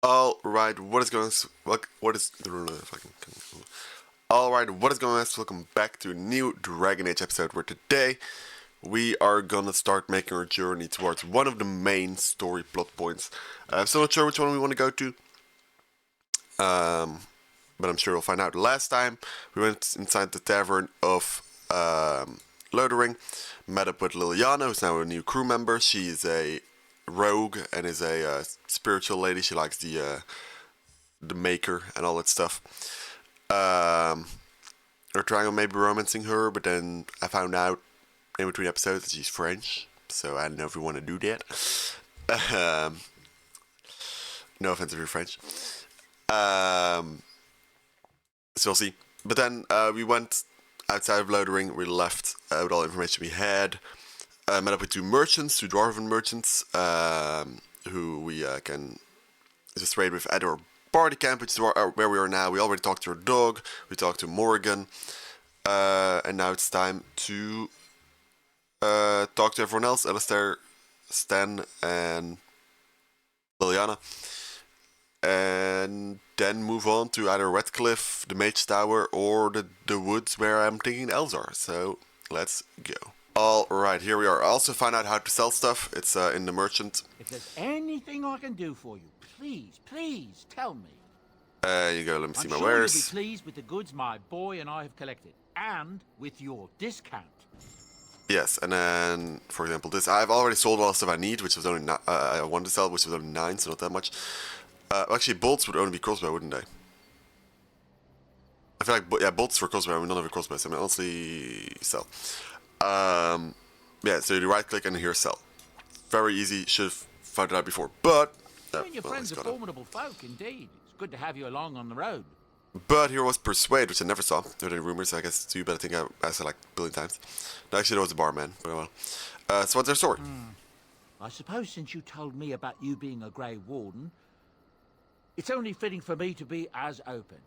All right, what is going on? What is all right? What is going on? Welcome back to a new Dragon Age episode. Where today we are gonna start making our journey towards one of the main story plot points. I'm still not sure which one we want to go to, but I'm sure we'll find out. Last time we went inside the tavern of Lodering, met up with Liliana, who's now a new crew member. She is a rogue and is a spiritual lady. She likes the maker and all that stuff. Um, we're trying on maybe romancing her, but then I found out in between episodes that she's French, so I don't know if we want to do that. Um, no offense if you're French. Um, so we'll see. But then we went outside of Lodering. We left with all the information we had. Met up with two merchants, two dwarven merchants, who we can just trade with at our party camp, which is where we are now. We already talked to our dog. We talked to Morrigan. And now it's time to talk to everyone else. Alistair, Stan, and Liliana. And then move on to either Redcliffe, the Mage Tower, or the woods where I'm thinking elves are. So let's go. Alright, here we are. I also found out how to sell stuff. It's in the merchant. If there's anything I can do for you, please tell me. You go, let me see my I'm sure wares. you'll be pleased with the goods my boy and I have collected, and with your discount. Yes, and then, for example, this. I've already sold all the stuff I need, which was only I wanted to sell, which was only 9, so not that much. Actually, bolts would only be crossbow, wouldn't they? I feel like, yeah, bolts for crossbow, I mean, none of it crossbow, so I mean, honestly, sell. Yeah, so you right click and here sell. Very easy, should have found it out before, but... You and your friends are formidable folk, indeed. It's good to have you along on the road. But here was Persuade, which I never saw. There were any rumors, I guess, too, but I think I asked it like a billion times. No, actually, there was a barman, but well. So what's their story? I suppose since you told me about you being a Grey Warden, it's only fitting for me to be as open.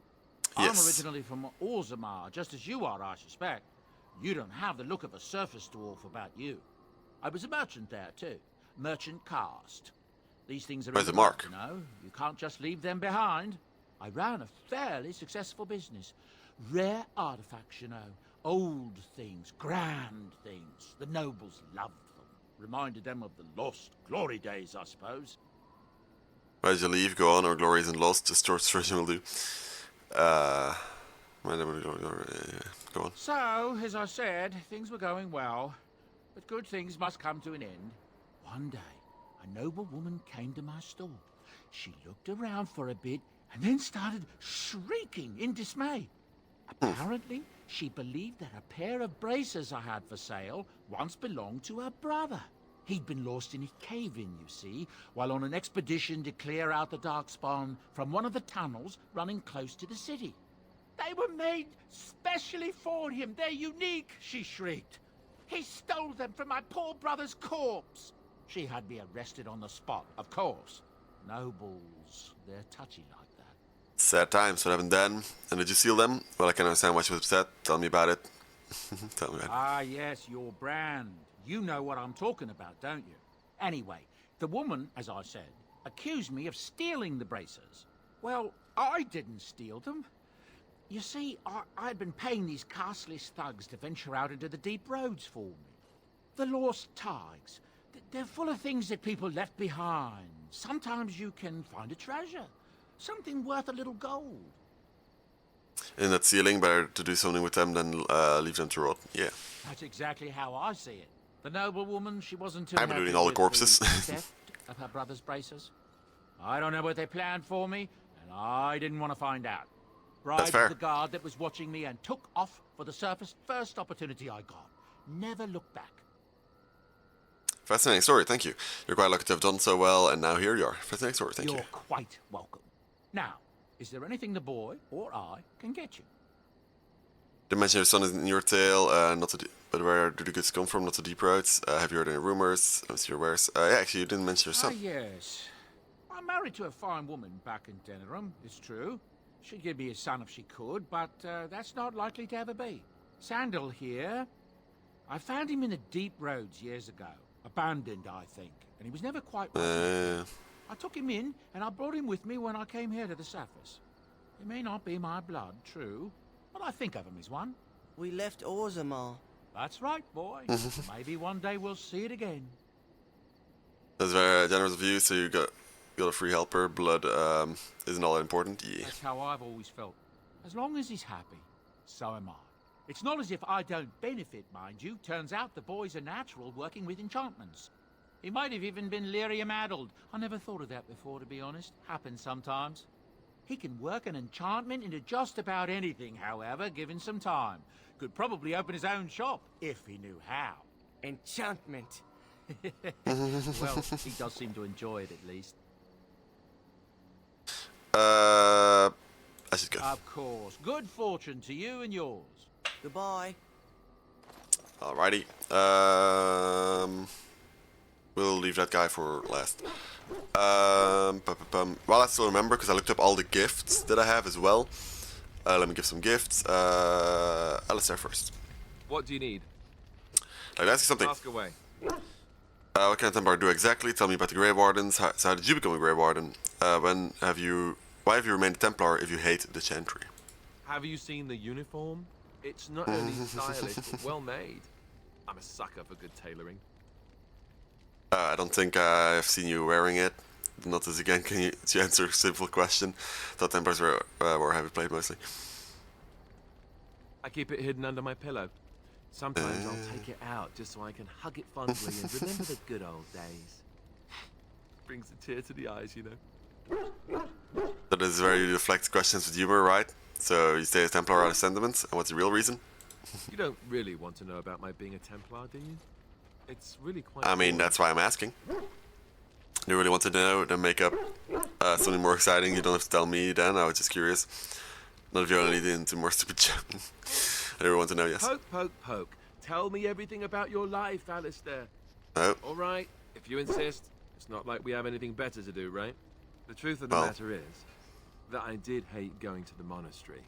Yes. I'm originally from Orzammar, just as you are, I suspect. You don't have the look of a surface dwarf about you. I was a merchant there, too. Merchant caste. These things are Where's in the mark? You know? You can't just leave them behind. I ran a fairly successful business. Rare artifacts, you know. Old things, grand things. The nobles loved them. Reminded them of the lost glory days, I suppose. Why did you leave? Go on, or glory isn't lost, just George version will do. Go on. So, as I said, things were going well. But good things must come to an end. One day, a noble woman came to my store. She looked around for a bit and then started shrieking in dismay. Apparently, she believed that a pair of braces I had for sale once belonged to her brother. He'd been lost in a cave-in, you see, while on an expedition to clear out the Darkspawn from one of the tunnels running close to the city. They were made specially for him. They're unique, she shrieked. He stole them from my poor brother's corpse. She had me arrested on the spot, of course. Nobles, they're touchy like that. Sad times, what happened then? And did you steal them? Well, I can understand why she was upset. Tell me about it. Tell me about it. Ah, yes, your brand. You know what I'm talking about, don't you? Anyway, the woman, as I said, accused me of stealing the braces. Well, I didn't steal them. You see, I'd been paying these castless thugs to venture out into the deep roads for me. The lost tides. They're full of things that people left behind. Sometimes you can find a treasure. Something worth a little gold. In that ceiling, better to do something with them than leave them to rot. Yeah. That's exactly how I see it. The noble woman, she wasn't too I've been happy looting all the with corpses. theft of her brother's braces. I don't know what they planned for me, and I didn't want to find out. Bribed fair. the guard that was watching me and took off for the surface first opportunity I got. Never looked back. Fascinating story, thank you. You're quite lucky to have done so well, and now here you are. Fascinating story, thank you. You're quite welcome. Now, is there anything the boy or I can get you? Did mention your son is in your tale, not so deep, but where do the goods come from? Not so deep roads. Have you heard any rumors? Let me see your wares. Yeah, actually, you didn't mention your Ah, son. yes. I'm married to a fine woman back in Denerim, it's true. She'd give me a son if she could, but that's not likely to ever be. Sandal here. I found him in the deep roads years ago. Abandoned, I think. And he was never quite... I took him in, and I brought him with me when I came here to the surface. He may not be my blood, true, but I think of him as one. We left Orzammar. That's right, boy. Maybe one day we'll see it again. That's very generous of you. So you got a free helper. Blood isn't all that important. Yeah. That's how I've always felt. As long as he's happy, so am I. It's not as if I don't benefit, mind you. Turns out the boy's a natural working with enchantments. He might have even been lyrium-addled. I never thought of that before, to be honest. Happens sometimes. He can work an enchantment into just about anything, however, given some time. Could probably open his own shop, if he knew how. Enchantment. Well, he does seem to enjoy it, at least. I should go. Of course. Good fortune to you and yours. Goodbye. Alrighty. We'll leave that guy for last. Well, I still remember because I looked up all the gifts that I have as well. Let me give some gifts. Alistair first. What do you need? I'd ask you something. Ask away. What can a Templar do exactly? Tell me about the Grey Wardens. How did you become a Grey Warden? Why have you remained a Templar if you hate the Chantry? Have you seen the uniform? It's not only stylish, but well made. I'm a sucker for good tailoring. I don't think I've seen you wearing it. Notice again, can you answer a simple question? Thought Templars were heavy played mostly. I keep it hidden under my pillow. Sometimes I'll take it out just so I can hug it fondly and remember the good old days. Brings a tear to the eyes, you know. That is where you deflect questions with humor, right? So you stay a Templar out of sentiments, and what's the real reason? You don't really want to know about my being a Templar, do you? It's really quite... I mean, that's why I'm asking. You really want to know, then make up something more exciting. You don't have to tell me then, I was just curious. Not if you're only into more stupid shit. I never want to know, yes. Poke, poke, poke. Tell me everything about your life, Alistair. Oh. All right, if you insist. It's not like we have anything better to do, right? The truth of the matter is that I did hate going to the monastery.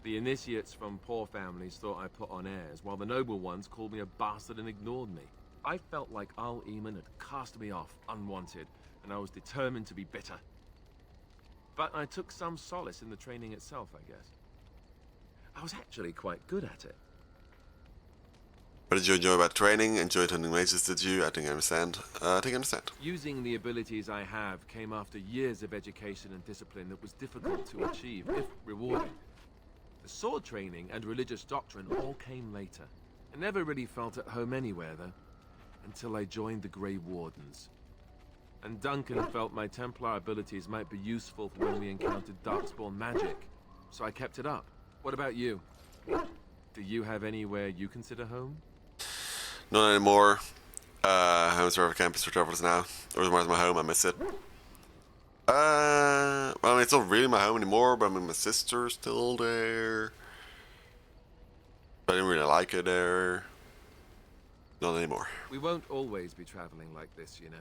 The initiates from poor families thought I put on airs, while the noble ones called me a bastard and ignored me. I felt like Al Eamon had cast me off, unwanted, and I was determined to be bitter. But I took some solace in the training itself, I guess. I was actually quite good at it. What did you enjoy about training? Enjoyed hunting mages, did you? I think I understand. Using the abilities I have came after years of education and discipline that was difficult to achieve, if rewarding. The sword training and religious doctrine all came later. I never really felt at home anywhere, though, until I joined the Grey Wardens. And Duncan felt my Templar abilities might be useful for when we encountered Darkspawn magic, so I kept it up. What about you? Do you have anywhere you consider home? Not anymore. Home's wherever campus for travelers now. Orzammar my home, I miss it. Well, I mean, it's not really my home anymore, but I mean, my sister's still there. But I didn't really like it there. Not anymore. We won't always be traveling like this, you know.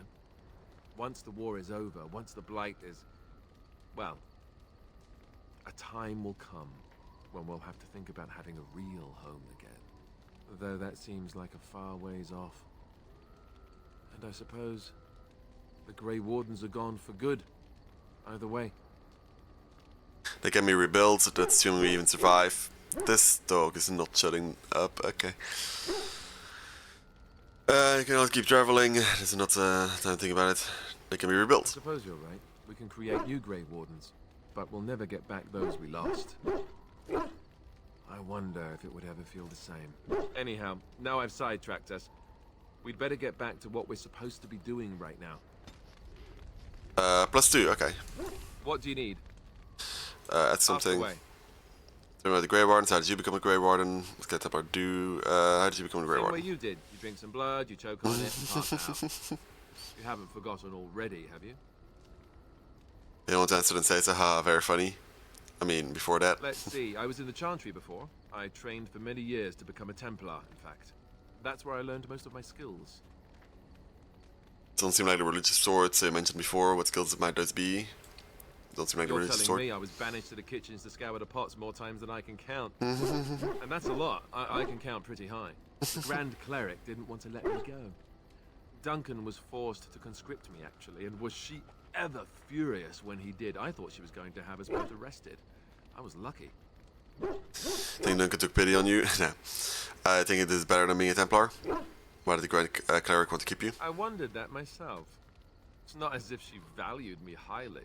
Once the war is over, once the Blight is... well, a time will come when we'll have to think about having a real home again. Though that seems like a far ways off. And I suppose the Grey Wardens are gone for good. Either way. They can be rebuilt, that's assuming we even survive. This dog is not shutting up, okay. You can always keep traveling, there's not time to think about it. They can be I rebuilt. suppose you're right. We can create new Grey Wardens, but we'll never get back those we lost. I wonder if it would ever feel the same. Anyhow, now I've sidetracked us. We'd better get back to what we're supposed to be doing right now. +2, okay. What do you need? That's something. Ask away. Talking about the Grey Wardens, how did you become a Grey Warden? What can Templar do? How did you become a Grey Same way Warden? you did. You drink some blood, you choke on it, and pass out. You haven't forgotten already, have you? You don't answer and say, it's very funny. I mean, before that. Let's see. I was in the Chantry before. I trained for many years to become a Templar, in fact. That's where I learned most of my skills. Doesn't seem like the religious swords I mentioned before. What skills might those be? Don't seem like the You're religious telling sword. me I was banished to the kitchens to scour the pots more times than I can count. And that's a lot. I can count pretty high. The Grand Cleric didn't want to let me go. Duncan was forced to conscript me, actually, and was ever furious when he did. I thought she was going to have us both arrested. I was lucky. Think Duncan took pity on you? No. I think it is better than being a Templar. Why did the Grand Cleric want to keep you? I wondered that myself. It's not as if she valued me highly.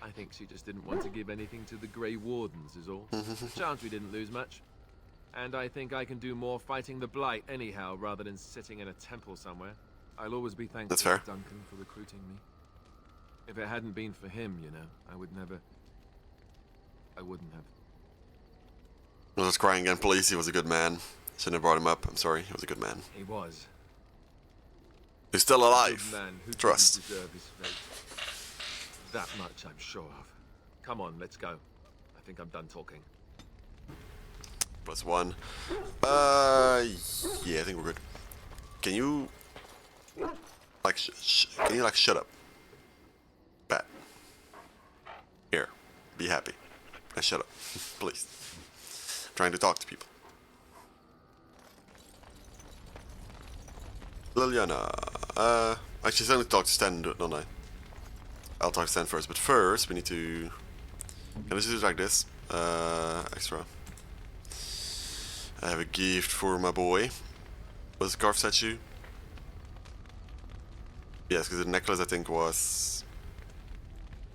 I think she just didn't want to give anything to the Grey Wardens is all. Chance we didn't lose much. And I think I can do more fighting the Blight anyhow, rather than sitting in a temple somewhere. I'll always be thankful That's fair. to Duncan for recruiting me. If it hadn't been for him, you know, I wouldn't have. I was crying again, please. He was a good man. Shouldn't have brought him up. I'm sorry. He was a good man. He was. He's still A alive. good man who Trust. didn't deserve his fate. That much I'm sure of. Come on, let's go. I think I'm done talking. +1. Yeah, I think we're good. Can you, like, can you, like, shut up? Bat. Here. Be happy. And shut up. Please. I'm trying to talk to people. Liliana. Actually, I need to talk to Stan, don't I? I'll talk to Stan first, but first we need to... Can I just do it like this? Extra. I have a gift for my boy. Was the scarf statue? Yes, because the necklace I think was...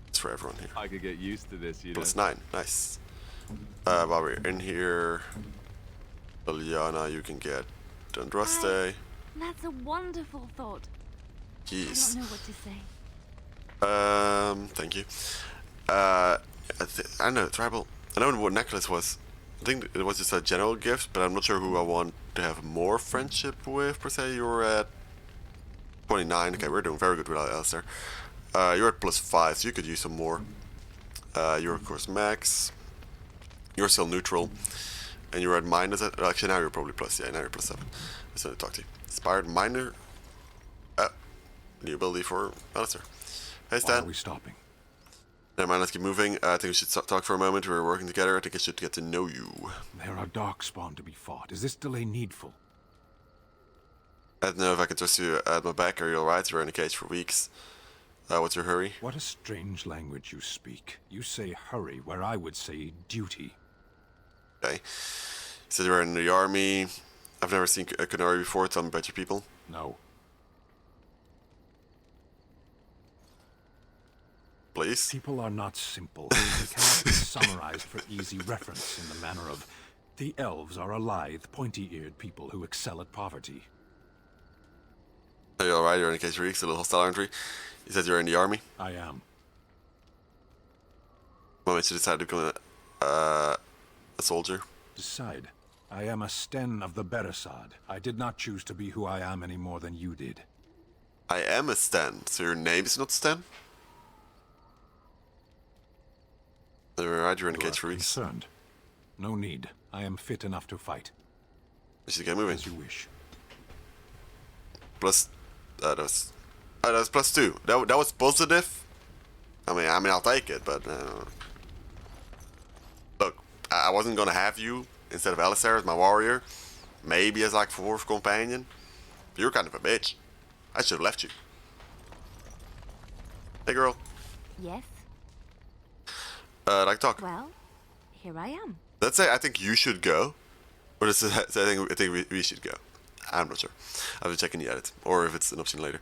It's for everyone here. I could get used to this, you know. +9, nice. While we're in here, Liliana, you can get Andraste. That's a wonderful thought. I Jeez. don't know what to say. Thank you. I don't know, tribal. I know what necklace was. I think it was just a general gift, but I'm not sure who I want to have more friendship with, per se. You're at 29. Okay, we're doing very good without Alistair. You're at +5, so you could use some more. You're, of course, max. You're still neutral. And you're at minus. Actually, now you're probably plus. Yeah, now you're +7. Let's not talk to you. Inspired minor. New ability for Alistair. Hey, Why Stan. are we stopping? Never mind, let's keep moving. I think we should talk for a moment. We're working together. I think I should get to know you. There are darkspawn to be fought. Is this delay needful? I don't know if I can trust you at my back. Are you alright? You're in a cage for weeks. What's your hurry? What a strange language you speak. You say hurry, where I would say duty. Okay. You said you were in the army. I've never seen a Canary before. Tell me about your people. No. Please. People are not simple. They cannot be summarized for easy reference in the manner of... The elves are a lithe, pointy-eared people who excel at poverty. Are you alright? You're in a cage for weeks. A little hostile entry. You said you're in the army. I am. What made you decide to become a soldier? Decide. I am a Sten of the Beresad. I did not choose to be who I am any more than you did. I am a Stan. So your name is not Stan? You're alright. You're in a You cage are for weeks. concerned. No need. I am fit enough to fight. We should get moving. As you wish. Plus, that was +2. That was positive. I mean, I'll take it, but look, I wasn't gonna have you instead of Alistair as my warrior, maybe as like 4th companion. But you're kind of a bitch. I should have left you. Hey, girl. Yes? Like to talk. Well, here I am. Let's say I think you should go, or let's say I think we should go. I'm not sure. I'll be checking the edit, or if it's an option later.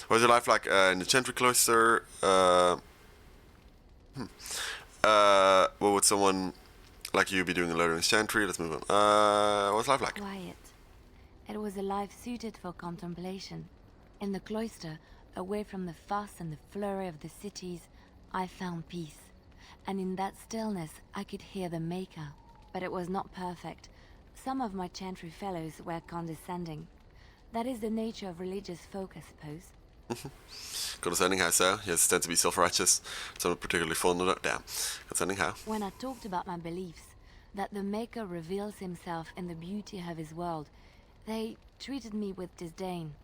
What's your life like in the Chantry Cloister? What would someone like you be doing in Lothring's Chantry? Let's move on. What's life like? Quiet. It was a life suited for contemplation. In the cloister, away from the fuss and the flurry of the cities, I found peace. And in that stillness, I could hear the Maker. But it was not perfect. Some of my Chantry fellows were condescending. That is the nature of religious folk, I suppose. Condescending how so? Yes, tend to be self-righteous. Some are particularly fond of that. Damn. Condescending how? When I talked about my beliefs, that the Maker reveals himself in the beauty of his world, they treated me with disdain.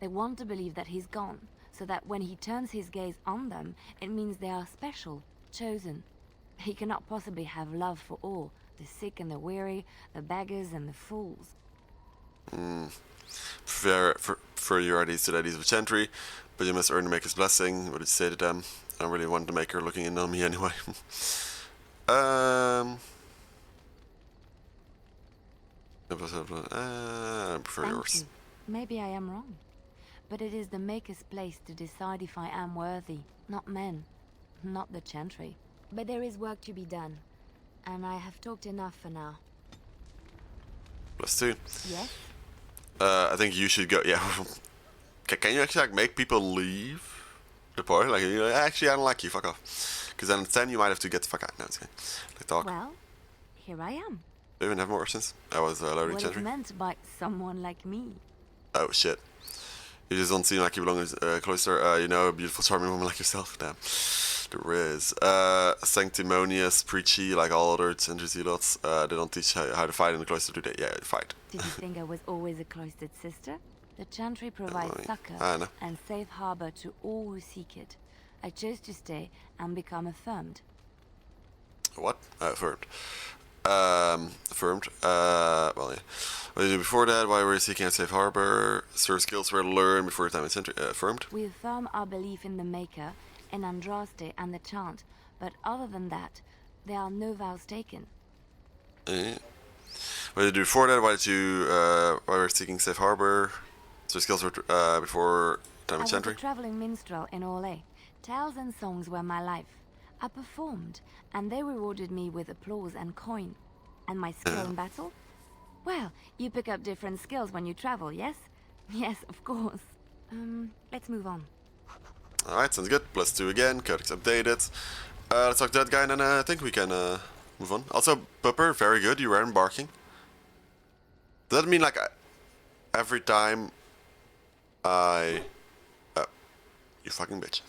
They want to believe that he's gone, so that when he turns his gaze on them, it means they are special, chosen. He cannot possibly have love for all, the sick and the weary, the beggars and the fools. prefer your ideas to the ideas of Chantry, but you must earn the Maker's blessing. What did you say to them? I don't really want the Maker looking in on me anyway. I prefer Thank yours. you. Maybe I am wrong. But it is the Maker's place to decide if I am worthy, not men, not the Chantry. But there is work to be done, and I have talked enough for now. +2. Yes? I think you should go. Yeah. Can you actually like make people leave the party? Like, you know, actually, I don't like you. Fuck off. Because then you might have to get the fuck out. No, it's okay. Like, talk. Well, here I am. Do you even have more options? I was loading What is Chantry. meant by someone like me? Oh shit. You just don't seem like you belong in a cloister. You know, a beautiful, charming woman like yourself. Damn. There is. Sanctimonious, preachy, like all other Chantry zealots. They don't teach how to fight in the cloister, do they? Yeah, fight. Did you think I was always a cloistered sister? The Chantry provides I succor know. and safe harbor to all who seek it. I chose to stay and become affirmed. What? Affirmed. Affirmed. Well, yeah. What did you do before that? Why were you seeking out safe harbor? Certain skills were learned before your time in Chantry. Affirmed. We affirm our belief in the Maker, in Andraste and the chant, but other than that, there are no vows taken. Yeah. What did you do before that? Why did you? Why were you seeking safe harbor? So skills were before time I in was a Chantry. traveling minstrel in Orlais. Tales and songs were my life. I performed, and they rewarded me with applause and coin. And my skill in battle? Well, you pick up different skills when you travel, yes? Yes, of course. Let's move on. Alright, sounds good. +2 again. Codex updated. Let's talk to that guy, and then I think we can move on. Also, Pupper, very good. You were embarking. Does that mean like every time I... you fucking bitch.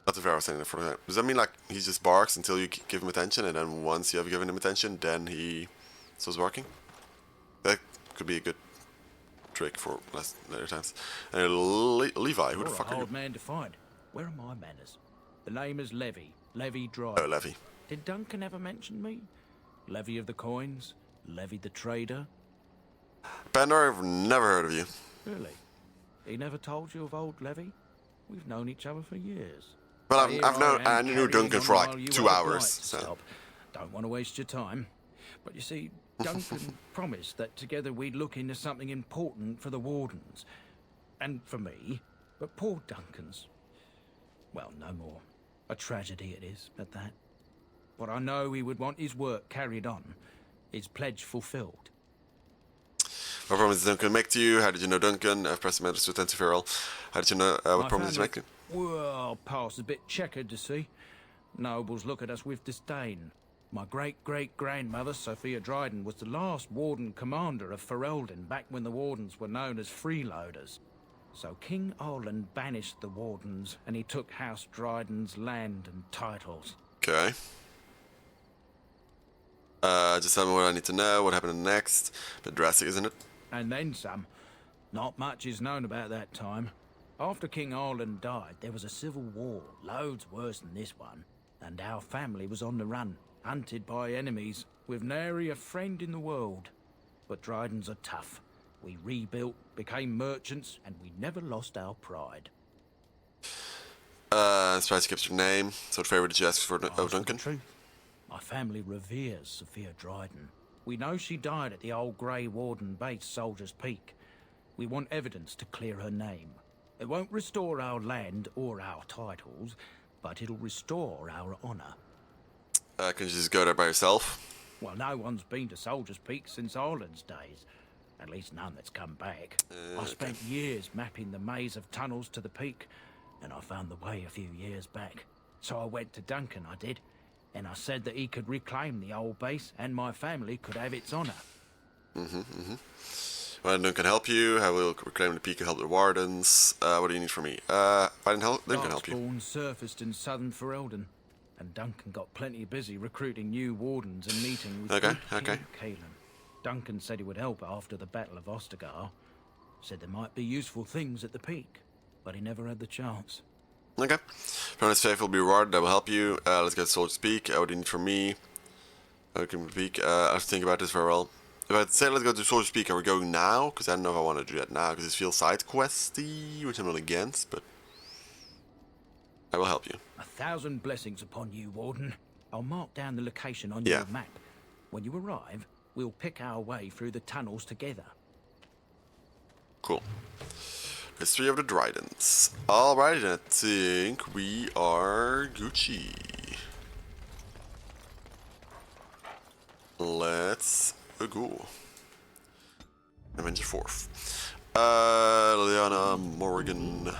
Not the very saying that for the time. Does that mean like he just barks until you give him attention, and then once you have given him attention, then he starts barking? That could be a good trick for later times. And Levi, who the You're fuck a are you? hard man to find. Where are my manners? The name is Levy. Levy Dry. Oh, Levy. Did Duncan ever mention me? Levy of the coins? Levy the trader? Panda, I've never heard of you. Really? He never told you of old Levy? We've known each other for years. Well, Here I am knew carrying Duncan on for while like you 2 have a hours. flight to So. stop. Don't want to waste your time. But you see, Duncan promised that together we'd look into something important for the Wardens. And for me. But poor Duncan's... well, no more. A tragedy it is, at that. But I know he would want his work carried on. His pledge fulfilled. What promise did Duncan make to you? How did you know Duncan? I've pressed matters to Tensiferal. How did you know what My promise did you make? family- Well, past a bit checkered to see. Nobles look at us with disdain. My great-great-grandmother, Sophia Dryden, was the last Warden Commander of Ferelden back when the Wardens were known as freeloaders. So King Olin banished the Wardens, and he took House Dryden's land and titles. Okay. Just tell me what I need to know. What happened next? Bit drastic, isn't it? And then some. Not much is known about that time. After King Olin died, there was a civil war, loads worse than this one. And our family was on the run, hunted by enemies, with nary a friend in the world. But Drydens are tough. We rebuilt, became merchants, and we never lost our pride. I'm surprised you kept your name. So what favor did you ask for Ask for the Duncan? truth. My family reveres Sophia Dryden. We know she died at the old Grey Warden base, Soldier's Peak. We want evidence to clear her name. It won't restore our land or our titles, but it'll restore our honor. Can you just go there by yourself? Well, no one's been to Soldier's Peak since Ireland's days. At least none that's come back. I spent years mapping the maze of tunnels to the peak, and I found the way a few years back. So I went to Duncan, I did, and I said that he could reclaim the old base and my family could have its honor. Well, Duncan can help you. How will reclaim the peak and help the Wardens? What do you need from me? Why didn't Duncan help you? Darkspawn surfaced in southern Ferelden, and Duncan got plenty busy recruiting new wardens and meeting with Okay, good okay. King Caelan. Duncan said he would help after the Battle of Ostergar. Said there might be useful things at the peak, but he never had the chance. Okay. Promise faith will be rewarded. I will help you. Let's get Soldier's Peak. What do you need from me? Okay, Peak. I have to think about this very well. If I say let's go to Soldier Speak, are we going now? Because I don't know if I want to do that now, because it feels side questy, which I'm not against, but I will help you. 1,000 blessings upon you, Warden. I'll mark down the location on Yeah. your map. When you arrive, we'll pick our way through the tunnels together. Cool. History of the Dryden's. Alright, I think we are Gucci. Let's go. Avenger 4th. Liliana, Morgan.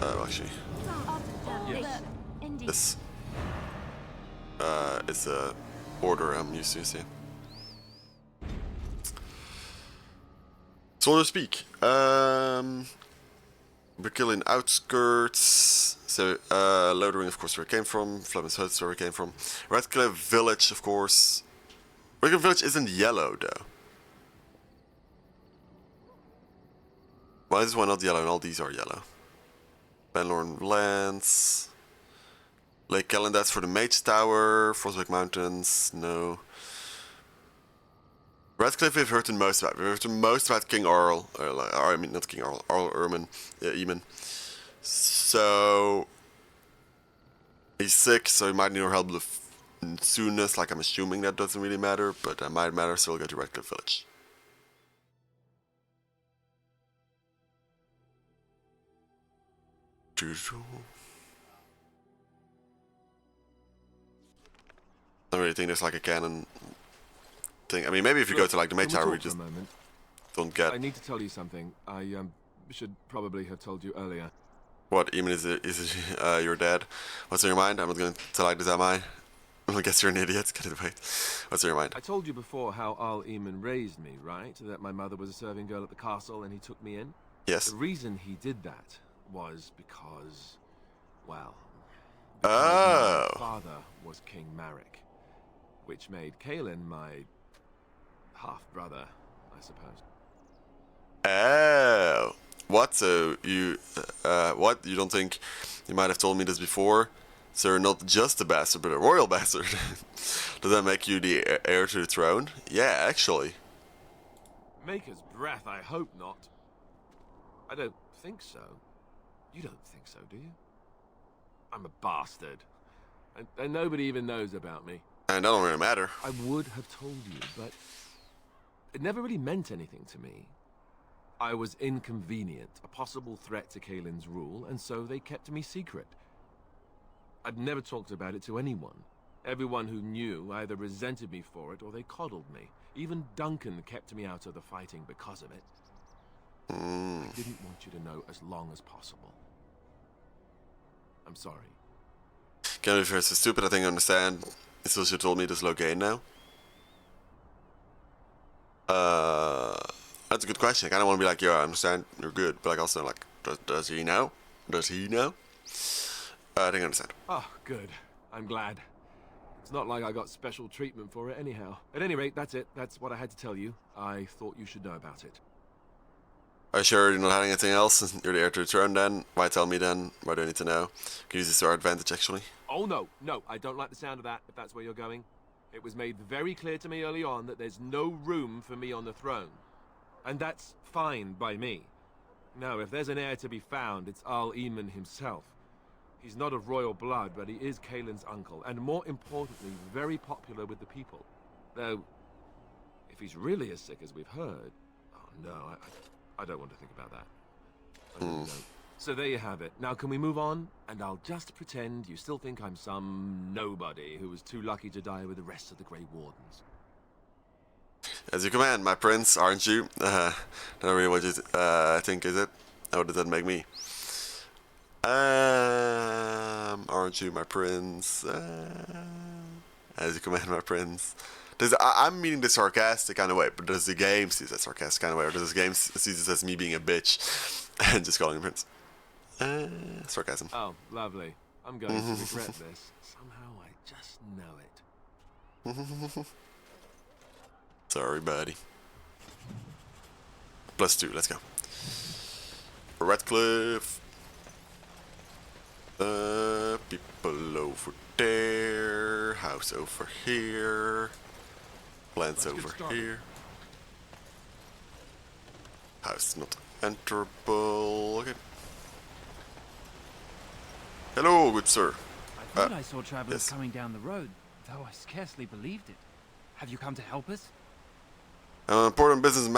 Actually, Yes. this is a order I'm used to, see. So to speak. We're killing outskirts. So, Lothering, of course, where it came from. Fleming's Hut's where it came from. Redcliffe Village, of course. Redcliffe Village isn't yellow, though. Why is this one not yellow and all these are yellow? Benlorn Lands. Lake Kellen, that's for the Mage Tower. Frostback Mountains, no. Redcliffe we've heard the most about. We've heard the most about King Arl. I mean, not King Arl. Arl Eamon. So... he's sick, so he might need our help the soonest. Like, I'm assuming that doesn't really matter, but that might matter, so we'll go to Redcliffe Village. I don't really think there's like a canon thing. I mean, maybe if you go to like the Mage Can we Tower, we talk for just a moment? don't get I need to tell you something. I should probably have told you earlier. what Eamon is your dad. What's on your mind? I'm not going to tell like this, am I? I guess you're an idiot. Get it right. What's on your mind? I told you before how Al Eamon raised me, right? That my mother was a serving girl at the castle and he took me in. Yes. The reason he did that was because, well, Oh. my father was King Marek, which made Kaelin my half-brother, I suppose. Oh. What? So you, what? You don't think you might have told me this before? So you're not just a bastard, but a royal bastard. Does that make you the heir to the throne? Yeah, actually. Maker's breath, I hope not. I don't think so. You don't think so, do you? I'm a bastard. And nobody even knows about me. And that don't really matter. I would have told you, but it never really meant anything to me. I was inconvenient, a possible threat to Kaelin's rule, and so they kept me secret. I'd never talked about it to anyone. Everyone who knew either resented me for it or they coddled me. Even Duncan kept me out of the fighting because of it. I didn't want you to know as long as possible. I'm sorry. Can't be fair, so stupid I think I understand. It's still you told me this Logain now. That's a good question. I kinda wanna be like, yeah, I understand, you're good, but like also like, does he know? Does he know? I think I understand. Oh, good. I'm glad. It's not like I got special treatment for it anyhow. At any rate, that's it. That's what I had to tell you. I thought you should know about it. Are you sure you're not having anything else? You're the heir to the throne then? Why tell me then? Why do I need to know? Can use this to our advantage actually. Oh, no, no, I don't like the sound of that, if that's where you're going. It was made very clear to me early on that there's no room for me on the throne. And that's fine by me. No, if there's an heir to be found, it's Al Eamon himself. He's not of royal blood, but he is Kaelin's uncle, and more importantly, very popular with the people. Though, if he's really as sick as we've heard... Oh, no, I don't want to think about that. I really don't. So there you have it. Now can we move on? And I'll just pretend you still think I'm some nobody who was too lucky to die with the rest of the Grey Wardens. As you command, my prince, aren't you? Not really what you think, is it? How does that make me? Aren't you my prince? As you command, my prince. I'm meaning the sarcastic kind of way, but does the game see that sarcastic kind of way, or does this game see this as me being a bitch and just calling him prince? Sarcasm. Oh, lovely. I'm going to regret this. Somehow I just know it. Sorry, buddy. +2, let's go. Redcliffe. People over there. House over here. Plants Let's get over started. here. House not enterable. Okay. Hello, good sir. I thought I saw travelers yes. coming down the road, though I scarcely believed it. Have you come to help us? I'm an important business need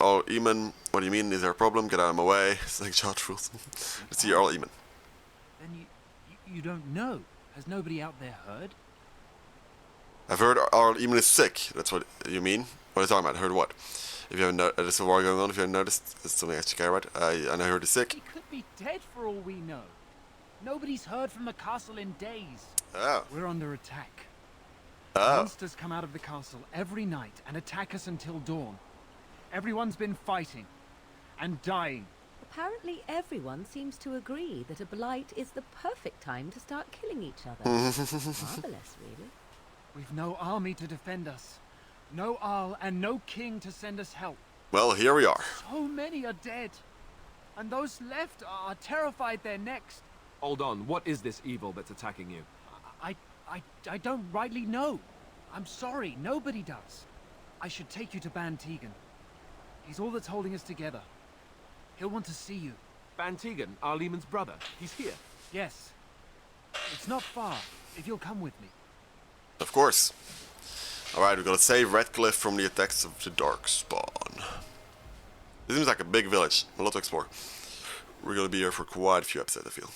Earl Eamon. What do you mean? Is there a problem? Get out of my way. It's like charge rules. Let's see Earl Eamon. Then you don't know. Has nobody out there heard? I've heard Earl Eamon is sick. That's what you mean? What are you talking about? Heard what? If you haven't noticed, there's a war going on. If you haven't noticed, it's something I actually care about. And I heard he's sick. He could be dead for all we know. Nobody's heard from the castle in days. Oh. We're under attack. Oh. Monsters come out of the castle every night and attack us until dawn. Everyone's been fighting and dying. Apparently everyone seems to agree that a blight is the perfect time to start killing each other. Marvelous, really. We've no army to defend us. No Arl and no king to send us help. Well, here we are. So many are dead. And those left are terrified they're next. Hold on, what is this evil that's attacking you? I don't rightly know. I'm sorry, nobody does. I should take you to Ban Tegan. He's all that's holding us together. He'll want to see you. Ban Tegan, Earl Eamon's brother. He's here. Yes. It's not far, if you'll come with me. Of course. Alright, we're gonna save Redcliffe from the attacks of the Darkspawn. This seems like a big village. A lot to explore. We're gonna be here for quite a few episodes, I feel.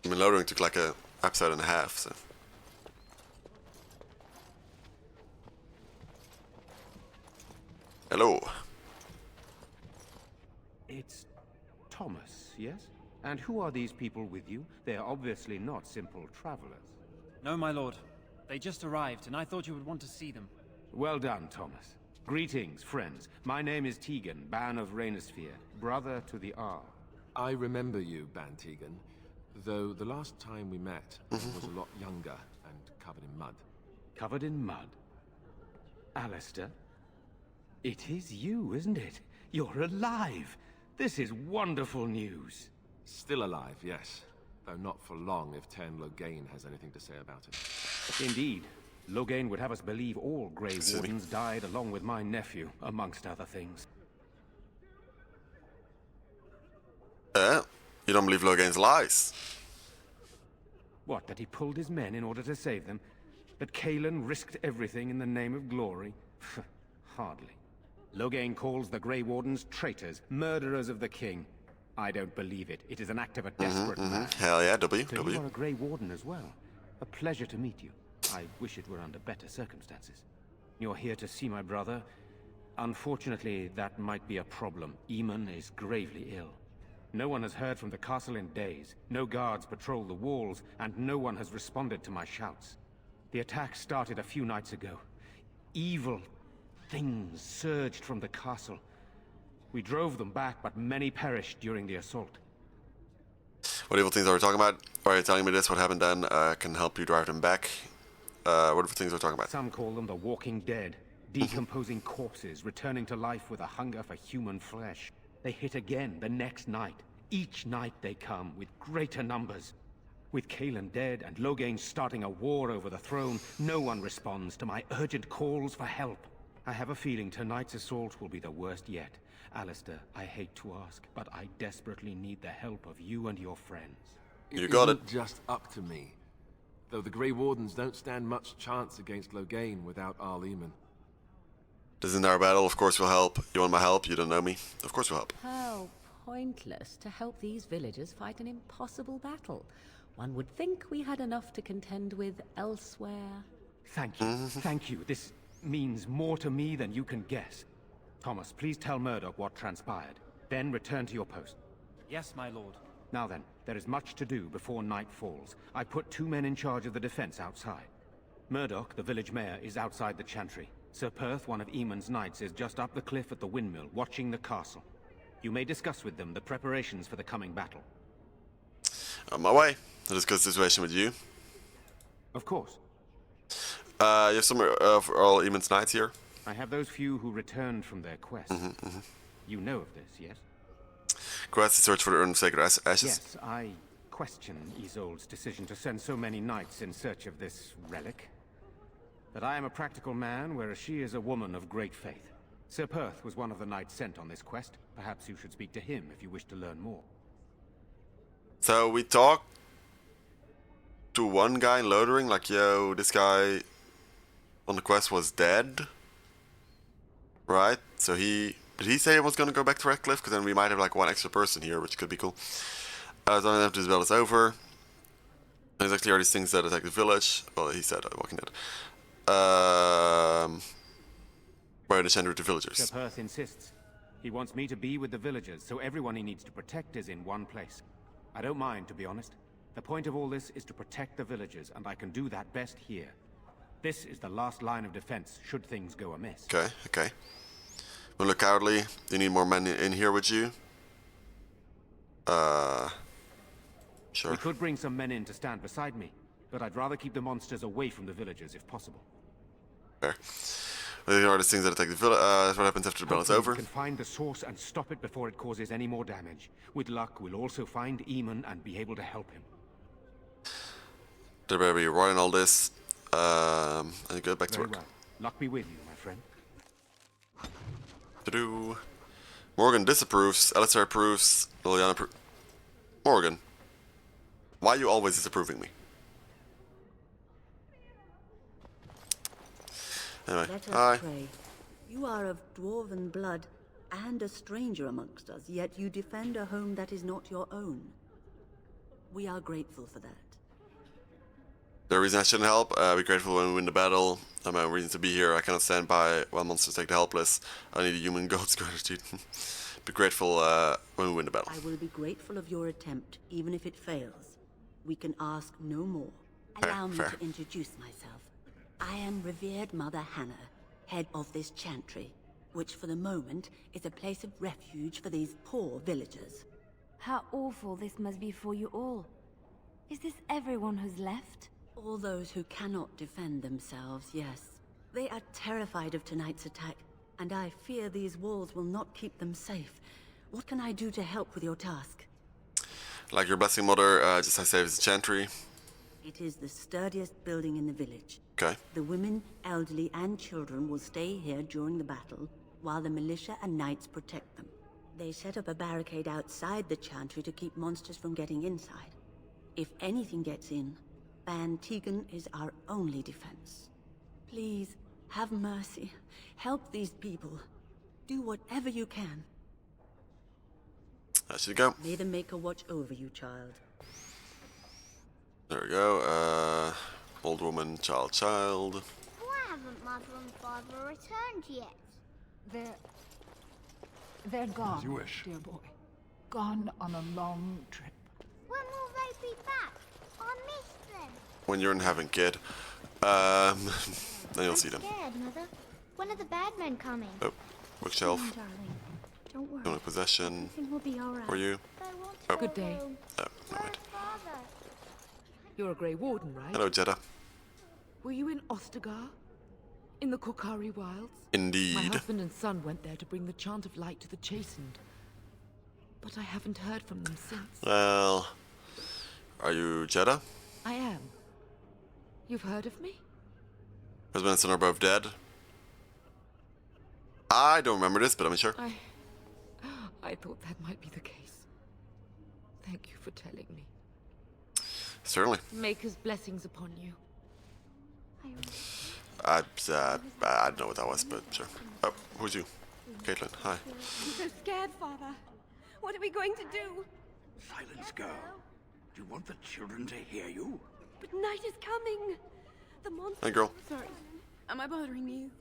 I mean, loading took like a episode and a half, so. Hello. It's Thomas, yes? And who are these people with you? They are obviously not simple travelers. No, my lord. They just arrived, and I thought you would want to see them. Well done, Thomas. Greetings, friends. My name is Tegan, Ban of Rainersphere, brother to the Arl. I remember you, Ban Tegan, though the last time we met, I was a lot younger and covered in mud. Covered in mud? Alistair? It is you, isn't it? You're alive! This is wonderful news. Still alive, yes. Though not for long if Tern Loghain has anything to say about it. Indeed. Loghain would have us believe all Grey Wardens died along with my nephew, amongst other things. You don't believe Loghain's lies? What, that he pulled his men in order to save them? That Cailan risked everything in the name of glory? Hardly. Loghain calls the Grey Wardens traitors, murderers of the king. I don't believe it. It is an act of a desperate man. Hell yeah, W. So you are a Grey Warden as well. A pleasure to meet you. I wish it were under better circumstances. You're here to see my brother. Unfortunately, that might be a problem. Eamon is gravely ill. No one has heard from the castle in days. No guards patrol the walls, and no one has responded to my shouts. The attack started a few nights ago. Evil things surged from the castle. We drove them back, but many perished during the assault. What evil things are we talking about? Are you telling me this? What happened then? I can help you drive them back. What evil things are we talking about? Some call them the Walking Dead. Decomposing corpses, returning to life with a hunger for human flesh. They hit again the next night. Each night they come, with greater numbers. With Cailan dead and Loghain starting a war over the throne, no one responds to my urgent calls for help. I have a feeling tonight's assault will be the worst yet. Alistair, I hate to ask, but I desperately need the help of you and your friends. You got it. Isn't just up to me. Though the Grey Wardens don't stand much chance against Loghain without Earl Eamon. This isn't our battle, of course we'll help. You want my help? You don't know me. Of course we'll help. How pointless to help these villagers fight an impossible battle. One would think we had enough to contend with elsewhere. Thank you. Thank you. This means more to me than you can guess. Thomas, please tell Murdoch what transpired. Then return to your post. Yes, my lord. Now then, there is much to do before night falls. I put 2 men in charge of the defense outside. Murdoch, the village mayor, is outside the chantry. Sir Perth, one of Eamon's knights, is just up the cliff at the windmill, watching the castle. You may discuss with them the preparations for the coming battle. On my way. To discuss the situation with you. Of course. You have some of Earl Eamon's knights here? I have those few who returned from their quest. You know of this, yes? Quest to search for the urn of sacred ashes? Yes, I question Isolde's decision to send so many knights in search of this relic. But I am a practical man, whereas she is a woman of great faith. Sir Perth was one of the knights sent on this quest. Perhaps you should speak to him if you wish to learn more. So we talked to one guy in Lothering, like, yo, this guy on the quest was dead, right? So did he say he was gonna go back to Redcliffe? Because then we might have like one extra person here, which could be cool. So after this battle is over, there's actually already things that attack the village. Well, he said walking dead. By the center of the villagers. Sir Perth insists. He wants me to be with the villagers, so everyone he needs to protect is in one place. I don't mind, to be honest. The point of all this is to protect the villagers, and I can do that best here. This is the last line of defense, should things go amiss. Okay. Well, look cowardly. Do you need more men in here with you? Sure. We could bring some men in to stand beside me, but I'd rather keep the monsters away from the villagers if possible. Fair. Well, these are the things that attack the village. That's what happens after the battle is over. We can find the source and stop it before it causes any more damage. With luck, we'll also find Eamon and be able to help him. There better be running all this. And go back to Very work. well. Luck be with you, my friend. Morgan disapproves. Alistair approves. Liliana approves. Morgan, why are you always disapproving me? Anyway, Let us hi. pray. You are of dwarven blood and a stranger amongst us, yet you defend a home that is not your own. We are grateful for that. The reason I shouldn't help, be grateful when we win the battle. I have reason to be here. I cannot stand by while monsters take the helpless. I need a human god's gratitude. Be grateful when we win the battle. I will be grateful of your attempt, even if it fails. We can ask no more. Fair, Allow me fair. to introduce myself. I am revered Mother Hannah, head of this chantry, which for the moment is a place of refuge for these poor villagers. How awful this must be for you all. Is this everyone who's left? All those who cannot defend themselves, yes. They are terrified of tonight's attack, and I fear these walls will not keep them safe. What can I do to help with your task? Like your blessing, mother, just I save the chantry. It is the sturdiest building in the village. Okay. The women, elderly, and children will stay here during the battle, while the militia and knights protect them. They set up a barricade outside the chantry to keep monsters from getting inside. If anything gets in, Ban Tegan is our only defense. Please, have mercy. Help these people. Do whatever you can. There you go. May the Maker watch over you, child. There we go. Old woman, child. Why haven't Mother and Father returned yet? They're gone, As you wish. dear boy. Gone on a long trip. When will they be back? I miss them. When you're in heaven, kid. Then you'll see them. I'm scared, Mother. When are the bad men coming? Oh, bookshelf. Come on, darling. Don't worry. Going to possession. Everything will be all right. For you. They want Oh. to Good go day. home. Oh, no, Where's wait. Father? You're a Grey Warden, right? Hello, Jeddah. Were you in Ostagar? In the Korkari Wilds? Indeed. My husband and son went there to bring the chant of light to the chastened. But I haven't heard from them since. Well, are you Jeddah? I am. You've heard of me? Husband and son are both dead. I don't remember this, but I'm sure. I thought that might be the case. Thank you for telling me. Certainly. Maker's blessings upon you. I don't know what that was, but sure. Oh, who's you? Caitlin, hi. I'm so scared, Father. What are we going to do? Silence, girl. Do you want the children to hear you? But night is coming. The monster. Hi, girl. Sorry. Am I bothering you?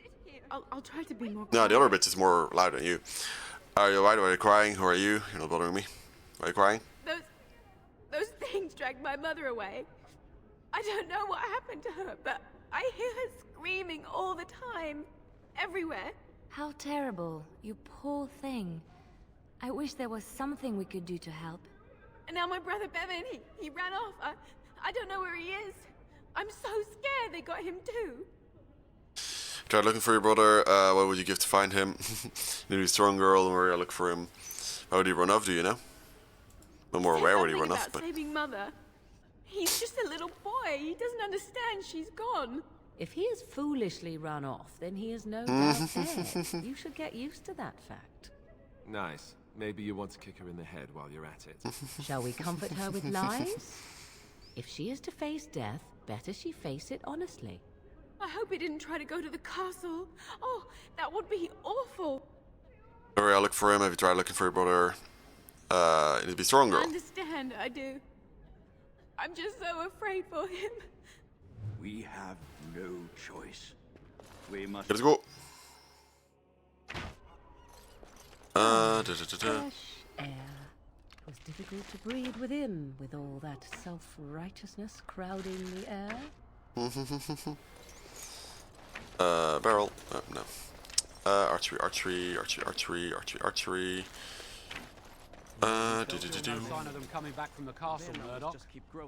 I'll try to be more. No, the other bitch is more loud than you. Are you alright? Are you crying? Who are you? You're not bothering me. Are you crying? Those things dragged my mother away. I don't know what happened to her, but I hear her screaming all the time, everywhere. How terrible, you poor thing. I wish there was something we could do to help. And now my brother Bevan, he ran off. I don't know where he is. I'm so scared they got him too. Tried looking for your brother. What would you give to find him? Need a strong girl, and where you look for him. How would he run off? Do you know? No more where would he run off, About but saving Mother. He's just a little boy. He doesn't understand she's gone. If he has foolishly run off, then he is no doubt dead. You should get used to that fact. Nice. Maybe you want to kick her in the head while you're at it. Shall we comfort her with lies? If she is to face death, better she face it honestly. I hope he didn't try to go to the castle. Oh, that would be awful. Alright, I'll look for him. Have you tried looking for your brother? You need to be strong, I girl. understand, I do. I'm just so afraid for him. We have no choice. We must... Let's go. Fresh air. It was difficult to breathe within, with all that self-righteousness crowding the air. Barrel. No. Archery. No sign of them coming back from the castle, Murdoch.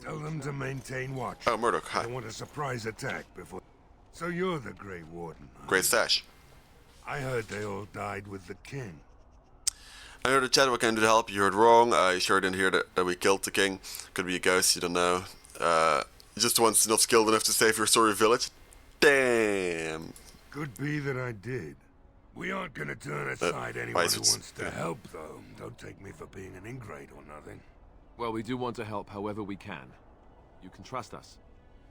Tell them to maintain watch. Oh, Murdoch, hi. I want a surprise attack before... So you're the Grey Warden, huh? Great stash. I heard they all died with the king. I heard a chat, what can I do to help? You heard wrong. I sure didn't hear that we killed the king. Could be a ghost, you don't know. Just once not skilled enough to save your story village. Damn. Could be that I did. We aren't gonna turn aside anyone who wants to help, though. Don't take me for being an ingrate or nothing. Well, we do want to help however we can. You can trust us.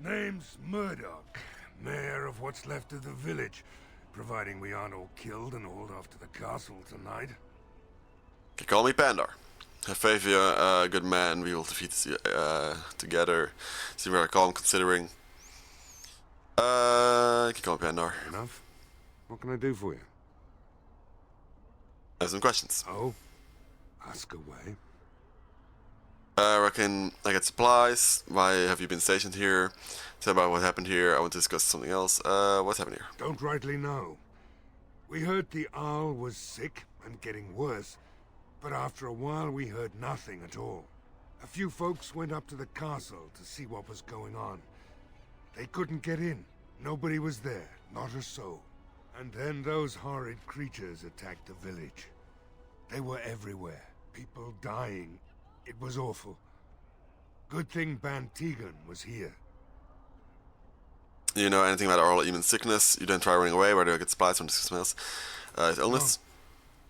Name's Murdoch, mayor of what's left of the village, providing we aren't all killed and hauled off to the castle tonight. You call me Pandar. Have faith in you, good man. We will defeat together. Seem rather calm considering. You can call me Pandar. Enough. What can I do for you? I have some questions. Oh? Ask away. I reckon I get supplies. Why have you been stationed here? Tell about what happened here. I want to discuss something else. What's happened here? Don't rightly know. We heard the Owl was sick and getting worse, but after a while we heard nothing at all. A few folks went up to the castle to see what was going on. They couldn't get in. Nobody was there, not a soul. And then those horrid creatures attacked the village. They were everywhere. People dying. It was awful. Good thing Bantegan was here. You know anything about oral human sickness? You didn't try running away. Where do I get supplies from? Something else? His illness?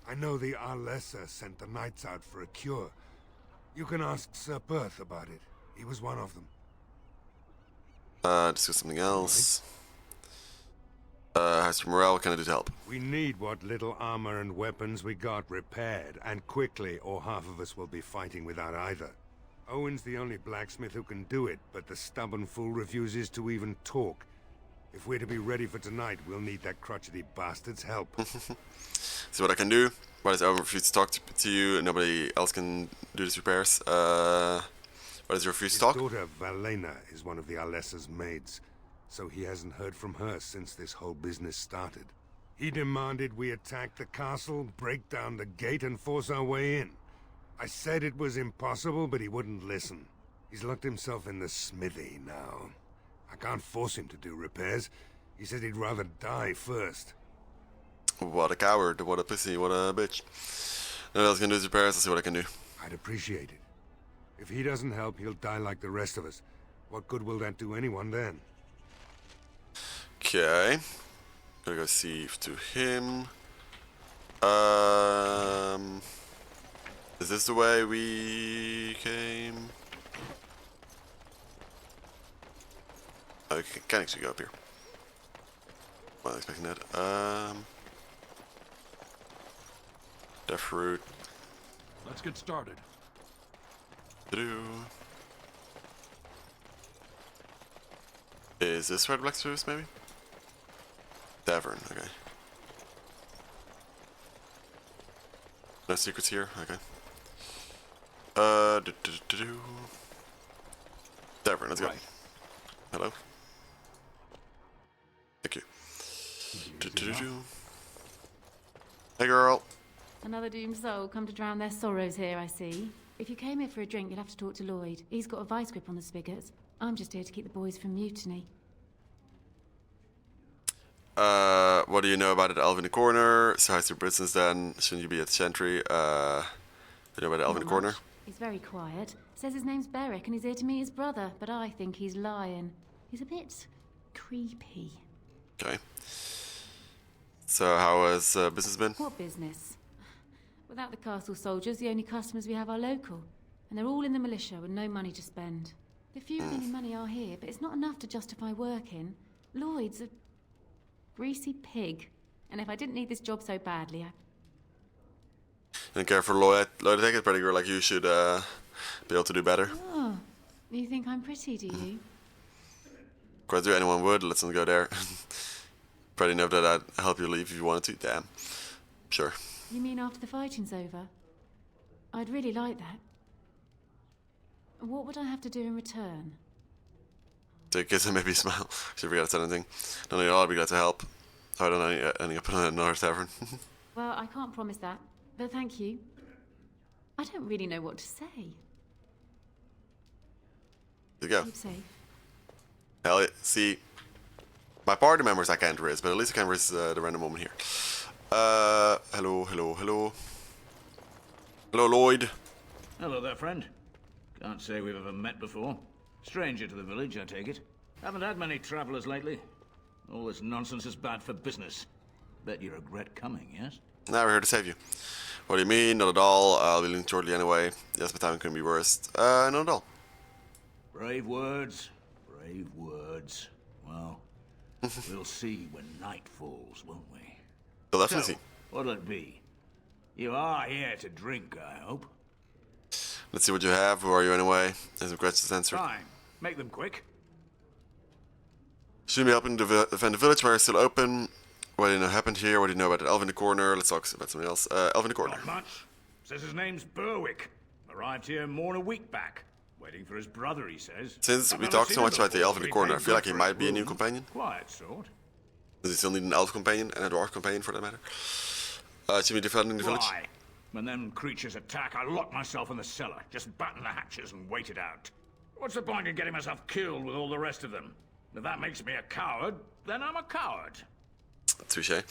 No. I know the Arlessa sent the knights out for a cure. You can ask Sir Perth about it. He was one of them. Discuss something else. How's your morale? What can I do to help? We need what little armor and weapons we got repaired, and quickly, or half of us will be fighting without either. Owen's the only blacksmith who can do it, but the stubborn fool refuses to even talk. If we're to be ready for tonight, we'll need that crotchety bastard's help. See what I can do. Why does Owen refuse to talk to you and nobody else can do these repairs? Why does he refuse to talk? His daughter, Valena, is one of the Arlessa's maids. So he hasn't heard from her since this whole business started. He demanded we attack the castle, break down the gate, and force our way in. I said it was impossible, but he wouldn't listen. He's locked himself in the smithy now. I can't force him to do repairs. He said he'd rather die first. What a coward, what a pussy, what a bitch. Nobody else can do his repairs, I'll see what I can do. I'd appreciate it. If he doesn't help, he'll die like the rest of us. What good will that do anyone then? Okay. Gonna go see to him. Is this the way we came? Okay, can actually go up here. Wasn't expecting that. Death fruit. Let's get started. Is this Red Blacksmith's maybe? Tavern, okay. No secrets here, okay. Tavern, let's go. Hello. Thank you. Hey girl. Another doomed soul come to drown their sorrows here, I see. If you came here for a drink, you'll have to talk to Lloyd. He's got a vice grip on the spigots. I'm just here to keep the boys from mutiny. What do you know about it, Elf in the Corner? So how's your business then? Shouldn't you be at Chantry? You know about the Elf in the Corner? He's very quiet. Says his name's Beric and he's here to meet his brother, but I think he's lying. He's a bit creepy. Okay. So how has business been? What business? Without the castle soldiers, the only customers we have are local. And they're all in the militia with no money to spend. The few with any money are here, but it's not enough to justify working. Lloyd's a greasy pig. And if I didn't need this job so badly, I... Don't care for Lloyd. Lloyd, I think it's pretty good. Like, you should be able to do better. Oh, you think I'm pretty, do you? Of course, anyone would. Let's not go there. Probably know that I'd help you leave if you wanted to. Damn. Sure. You mean after the fighting's over? I'd really like that. What would I have to do in return? Take a kiss and maybe smile. Should forget to say anything. Don't know, I'll be glad to help. I don't know, ending up in another tavern. Well, I can't promise that, but thank you. I don't really know what to say. There you go. Keep safe. Hell yeah. See, my party members I can't risk, but at least I can risk the random woman here. Hello. Hello, Lloyd. Hello there, friend. Can't say we've ever met before. Stranger to the village, I take it. Haven't had many travelers lately. All this nonsense is bad for business. Bet you regret coming, yes? Now we're here to save you. What do you mean? Not at all. I'll be leaving shortly anyway. Yes, my time couldn't be worse. Not at all. Brave words. Brave words. Well, we'll see when night falls, won't we? We'll definitely see. What'll it be? You are here to drink, I hope. Let's see what you have. Who are you anyway? There's some questions answered. Fine. Make them quick. Should be helping defend the village where it's still open. What do you know happened here? What do you know about the elf in the corner? Let's talk about something else. Elf in the corner. Not much. Says his name's Berwick. Arrived here more than a week back. Waiting for his brother, he says. Since we talked so much about the elf in the corner, I feel like he might be a new companion. Quiet sort. Does he still need an elf companion and a dwarf companion for that matter? Should we defend the village? Why? When them creatures attack, I lock myself in the cellar. Just batten the hatches and wait it out. What's the point in getting myself killed with all the rest of them? If that makes me a coward, then I'm a coward. Touche.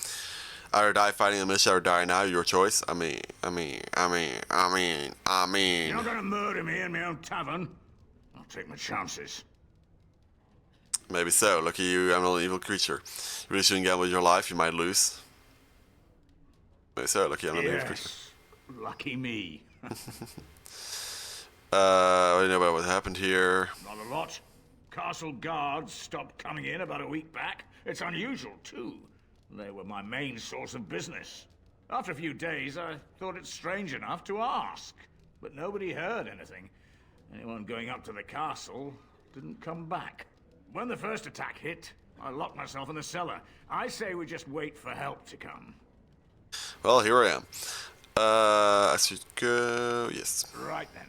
Either die fighting the militia or die now, your choice. I mean. You're not gonna murder me in my own tavern. I'll take my chances. Maybe so. Lucky you, I'm not an evil creature. You really shouldn't gamble with your life, you might lose. Maybe so. Lucky I'm not an evil creature. Lucky me. What do you know about what happened here? Not a lot. Castle guards stopped coming in about a week back. It's unusual, too. They were my main source of business. After a few days, I thought it strange enough to ask. But nobody heard anything. Anyone going up to the castle didn't come back. When the first attack hit, I locked myself in the cellar. I say we just wait for help to come. Well, here I am. I should go... Yes. Right then.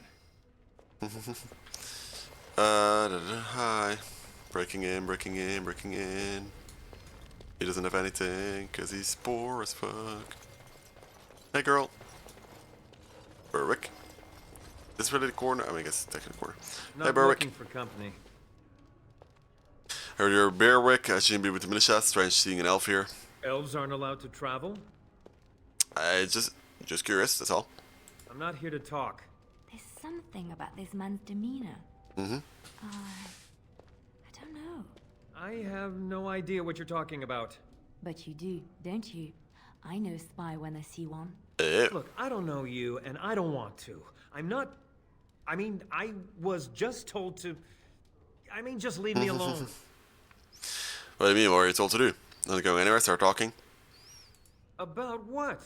Hi. Breaking in. He doesn't have anything, cause he's poor as fuck. Hey girl. Berwick. Is this really the corner? I mean, I guess it's taking the corner. Not hey Berwick. looking for company. Heard you're Berwick. I shouldn't be with the militia. Strange seeing an elf here. Elves aren't allowed to travel? I just curious, that's all. I'm not here to talk. There's something about this man's demeanor. Mm-hmm. I don't know. I have no idea what you're talking about. But you do, don't you? I know spy when I see one. Look, I don't know you, and I don't want to. I'm not... I mean, I was just told to... I mean, just leave me alone. What do you mean? What are you told to do? Not going anywhere? Start talking? About what?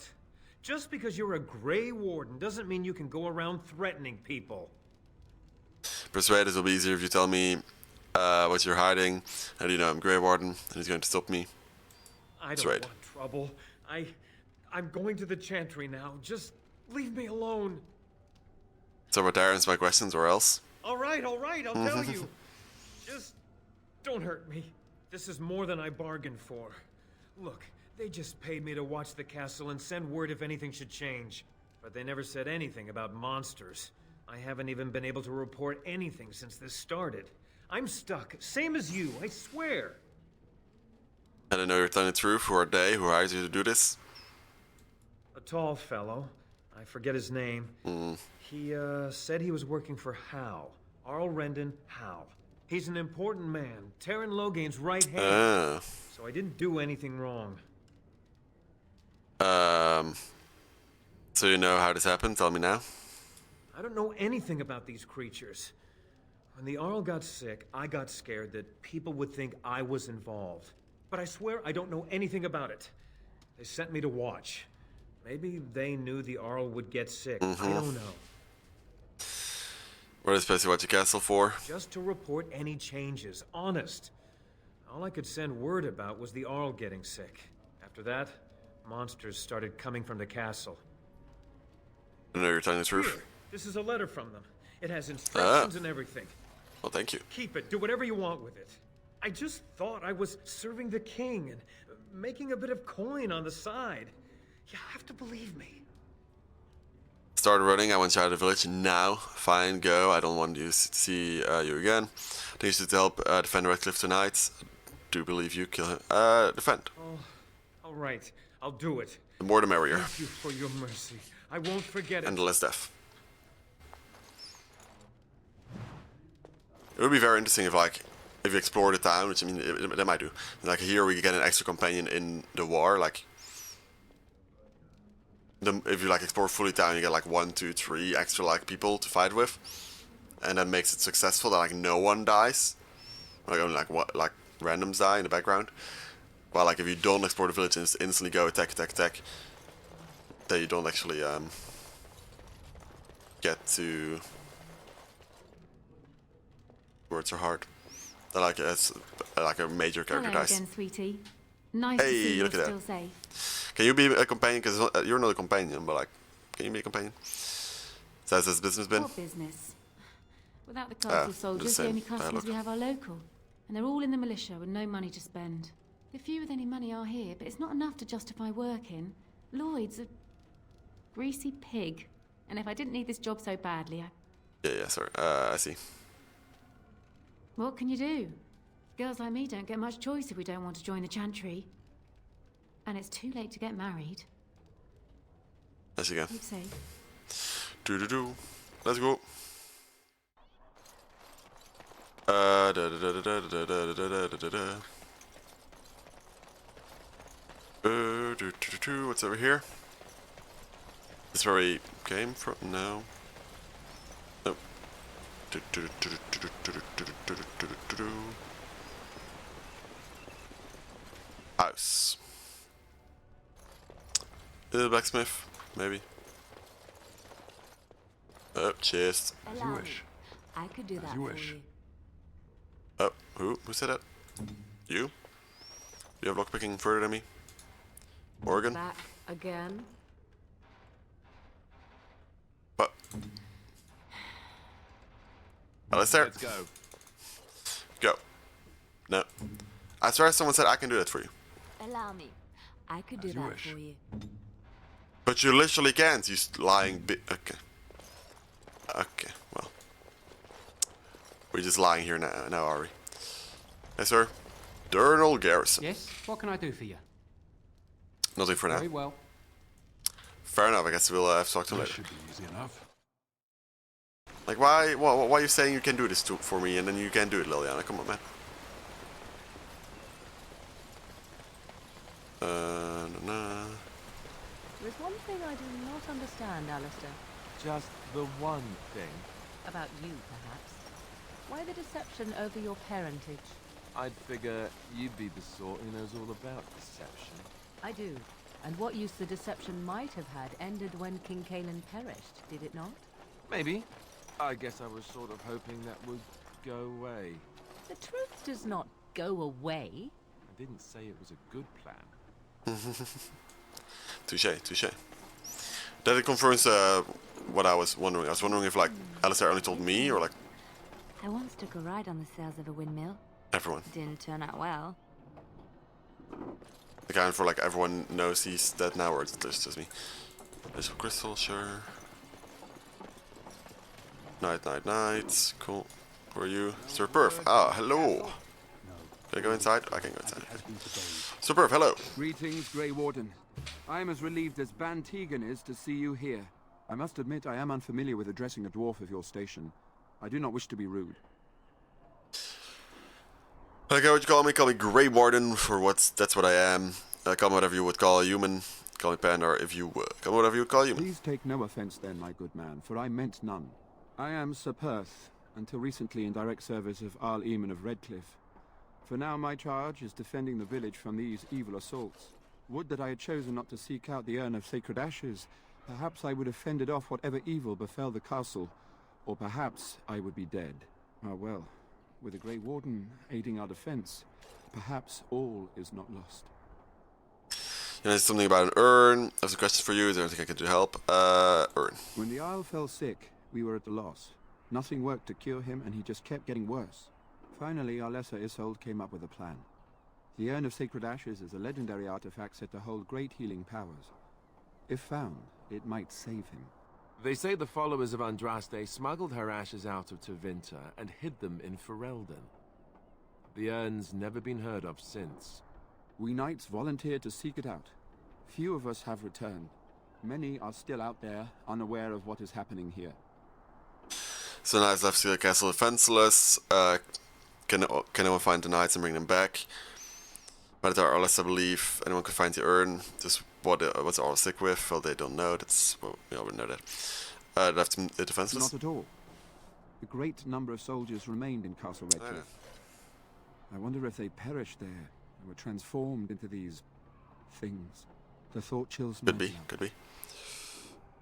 Just because you're a Grey Warden doesn't mean you can go around threatening people. Persuade, it will be easier if you tell me what you're hiding. How do you know I'm Grey Warden and he's going to stop me? I don't want trouble. I'm going to the Chantry now. Just leave me alone. So what answer my questions or else? All right, I'll tell you. Just don't hurt me. This is more than I bargained for. Look, they just paid me to watch the castle and send word if anything should change. But they never said anything about monsters. I haven't even been able to report anything since this started. I'm stuck, same as you, I swear. I don't know you're telling the truth. Who are they? Who hired you to do this? A tall fellow. I forget his name. He said he was working for Hal. Arl Rendon Hal. He's an important man, Terran Logain's right hand. So I didn't do anything wrong. So you know how this happened? Tell me now. I don't know anything about these creatures. When the Arl got sick, I got scared that people would think I was involved. But I swear I don't know anything about it. They sent me to watch. Maybe they knew the Arl would get sick. I don't know. What is supposed to watch the castle for? Just to report any changes, honest. All I could send word about was the Arl getting sick. After that, monsters started coming from the castle. I know you're telling the truth. Here, this is a letter from them. It has instructions and everything. Well, thank you. Keep it. Do whatever you want with it. I just thought I was serving the king and making a bit of coin on the side. You have to believe me. Start running. I want you out of the village now. Fine, go. I don't want you to see you again. I think you should help defend Redcliffe tonight. Do believe you. Kill him. Defend. Oh, all right. I'll do it. The more the merrier. Thank you for your mercy. I won't forget it. And the less death. It would be very interesting if, like, if you explore the town, which I mean, they might do. Like here, we get an extra companion in the war. Like, if you like explore fully town, you get like 1, 2, 3 extra like people to fight with, and that makes it successful. That like no one dies, like only like randoms die in the background. While like if you don't explore the village and just instantly go attack, then you don't actually get to. Words are hard. Like it's like a major character Hello dies. again, sweetie. Nice to see you're still safe. Can you be a companion? Because you're not a companion, but like, can you be a companion? So has this business been? What business? Without the castle soldiers, the only customers we have are local. And they're all in the militia with no money to spend. The few with any money are here, but it's not enough to justify working. Lloyd's a greasy pig. And if I didn't need this job so badly, Yeah, sorry. I see. What can you do? Girls like me don't get much choice if we don't want to join the Chantry. And it's too late to get married. Let's go. Keep safe. Do. Let's go. What's over here? Is this where we came from? No. Nope. House. Blacksmith, maybe. Oh, chest. As you wish. I could do that for you. Oh, who said that? You? You have lockpicking further than me? Morgan? Back again? What? Alistair? Let's go. Go. No. I swear someone said I can do that for you. Allow me. I could do that for you. But you literally can't, you lying bit. Okay. Okay, well. We're just lying here now are we? Yes, sir. Colonel Garrison. Yes? What can I do for you? Nothing for now. Very well. Fair enough, I guess we'll have to talk to him later. Should be easy enough. Like, why are you saying you can do this for me and then you can't do it, Liliana? Come on, man. There's one thing I do not understand, Alistair. Just the one thing. About you, perhaps. Why the deception over your parentage? I'd figure you'd be the sort who knows all about deception. I do. And what use the deception might have had ended when King Kaelin perished, did it not? Maybe. I guess I was sort of hoping that would go away. The truth does not go away. I didn't say it was a good plan. Touche. That it confirms what I was wondering. I was wondering if, like, Alistair only told me, or, like... I once took a ride on the sails of a windmill. Everyone. Didn't turn out well. The kind for, like, everyone knows he's dead now, or it's just me. There's some crystal, sure. Night. Cool. Who are you? Sir Perf. Ah, hello. Can I go inside? I can go inside. Sir Perf, hello. Greetings, Grey Warden. I am as relieved as Van Tegan is to see you here. I must admit I am unfamiliar with addressing a dwarf of your station. I do not wish to be rude. Okay, what you call me? Call me Grey Warden for that's what I am. Call me whatever you would call a human. Call me panda, or if you call me whatever you would call a human. Please take no offense then, my good man, for I meant none. I am Sir Perth, until recently in direct service of Arl Eamon of Redcliffe. For now my charge is defending the village from these evil assaults. Would that I had chosen not to seek out the urn of sacred ashes. Perhaps I would have fended off whatever evil befell the castle, or perhaps I would be dead. Ah well, with the Grey Warden aiding our defense, perhaps all is not lost. You know, something about an urn. I have some questions for you. Is there anything I can do to help? Urn. When the Isle fell sick, we were at a loss. Nothing worked to cure him, and he just kept getting worse. Finally, our lesser Isolde came up with a plan. The Urn of Sacred Ashes is a legendary artifact said to hold great healing powers. If found, it might save him. They say the followers of Andraste smuggled her ashes out of Tevinter and hid them in Ferelden. The urn's never been heard of since. We knights volunteered to seek it out. Few of us have returned. Many are still out there, unaware of what is happening here. So knights left the castle defenseless. Can anyone find the knights and bring them back? But there are less, I believe. Anyone could find the urn. Just what's all sick with? Well, they don't know. That's well, we already know that. Left them defenseless. Not at all. A great number of soldiers remained in Castle Redcliffe. I wonder if they perished there and were transformed into these things. The thought chills me. Could be.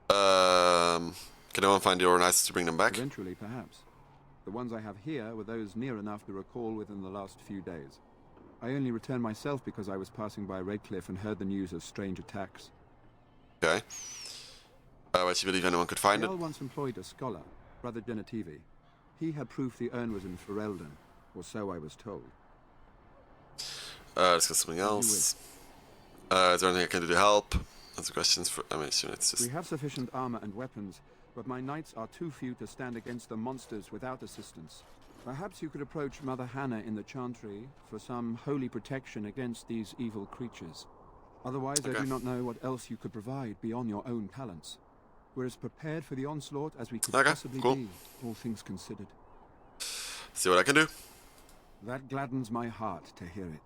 Can anyone find the urn knights to bring them back? Eventually, perhaps. The ones I have here were those near enough to recall within the last few days. I only returned myself because I was passing by Redcliffe and heard the news of strange attacks. Okay. But you believe anyone could find Earl it? once employed a scholar, Brother Genetivi. He had proof the urn was in Ferelden, or so I was told. Let's get something else. Is there anything I can do to help? Answer questions for. I mean, it's just. We have sufficient armor and weapons, but my knights are too few to stand against the monsters without assistance. Perhaps you could approach Mother Hannah in the Chantry for some holy protection against these evil creatures. Otherwise, I do not know what else you could provide beyond your own talents. We're as prepared for the onslaught as we could possibly be, all things considered. See what I can do. That gladdens my heart to hear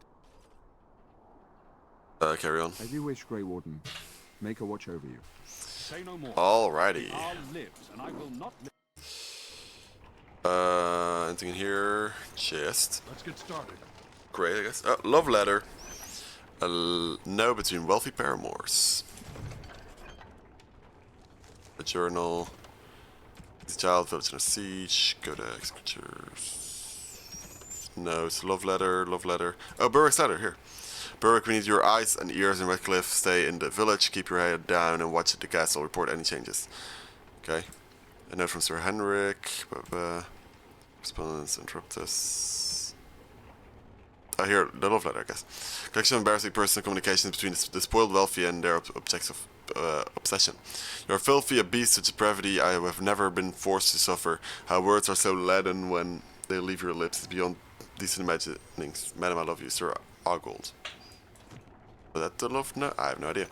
it. Carry on. As you wish, Grey Warden. Make a watch over you. Say no more. Alrighty. Lives, and I will not Anything in here? Chest. Let's get started. Great, I guess. Oh, love letter. No, between wealthy paramours. A journal. This child village in a siege. Go to executors. No, it's a love letter. Love letter. Oh, Berwick's letter here. Berwick, we need your eyes and ears in Redcliffe. Stay in the village. Keep your head down and watch at the castle. Report any changes. Okay. A note from Sir Henrik. Respondents interrupt us. Oh, here, the love letter, I guess. Collection of embarrassing personal communications between the spoiled wealthy and their objects of obsession. You are filthy, a beast of depravity I have never been forced to suffer. How words are so leaden when they leave your lips is beyond decent imaginings. Madam, I love you, Sir Argold. Was that the love? No, I have no idea.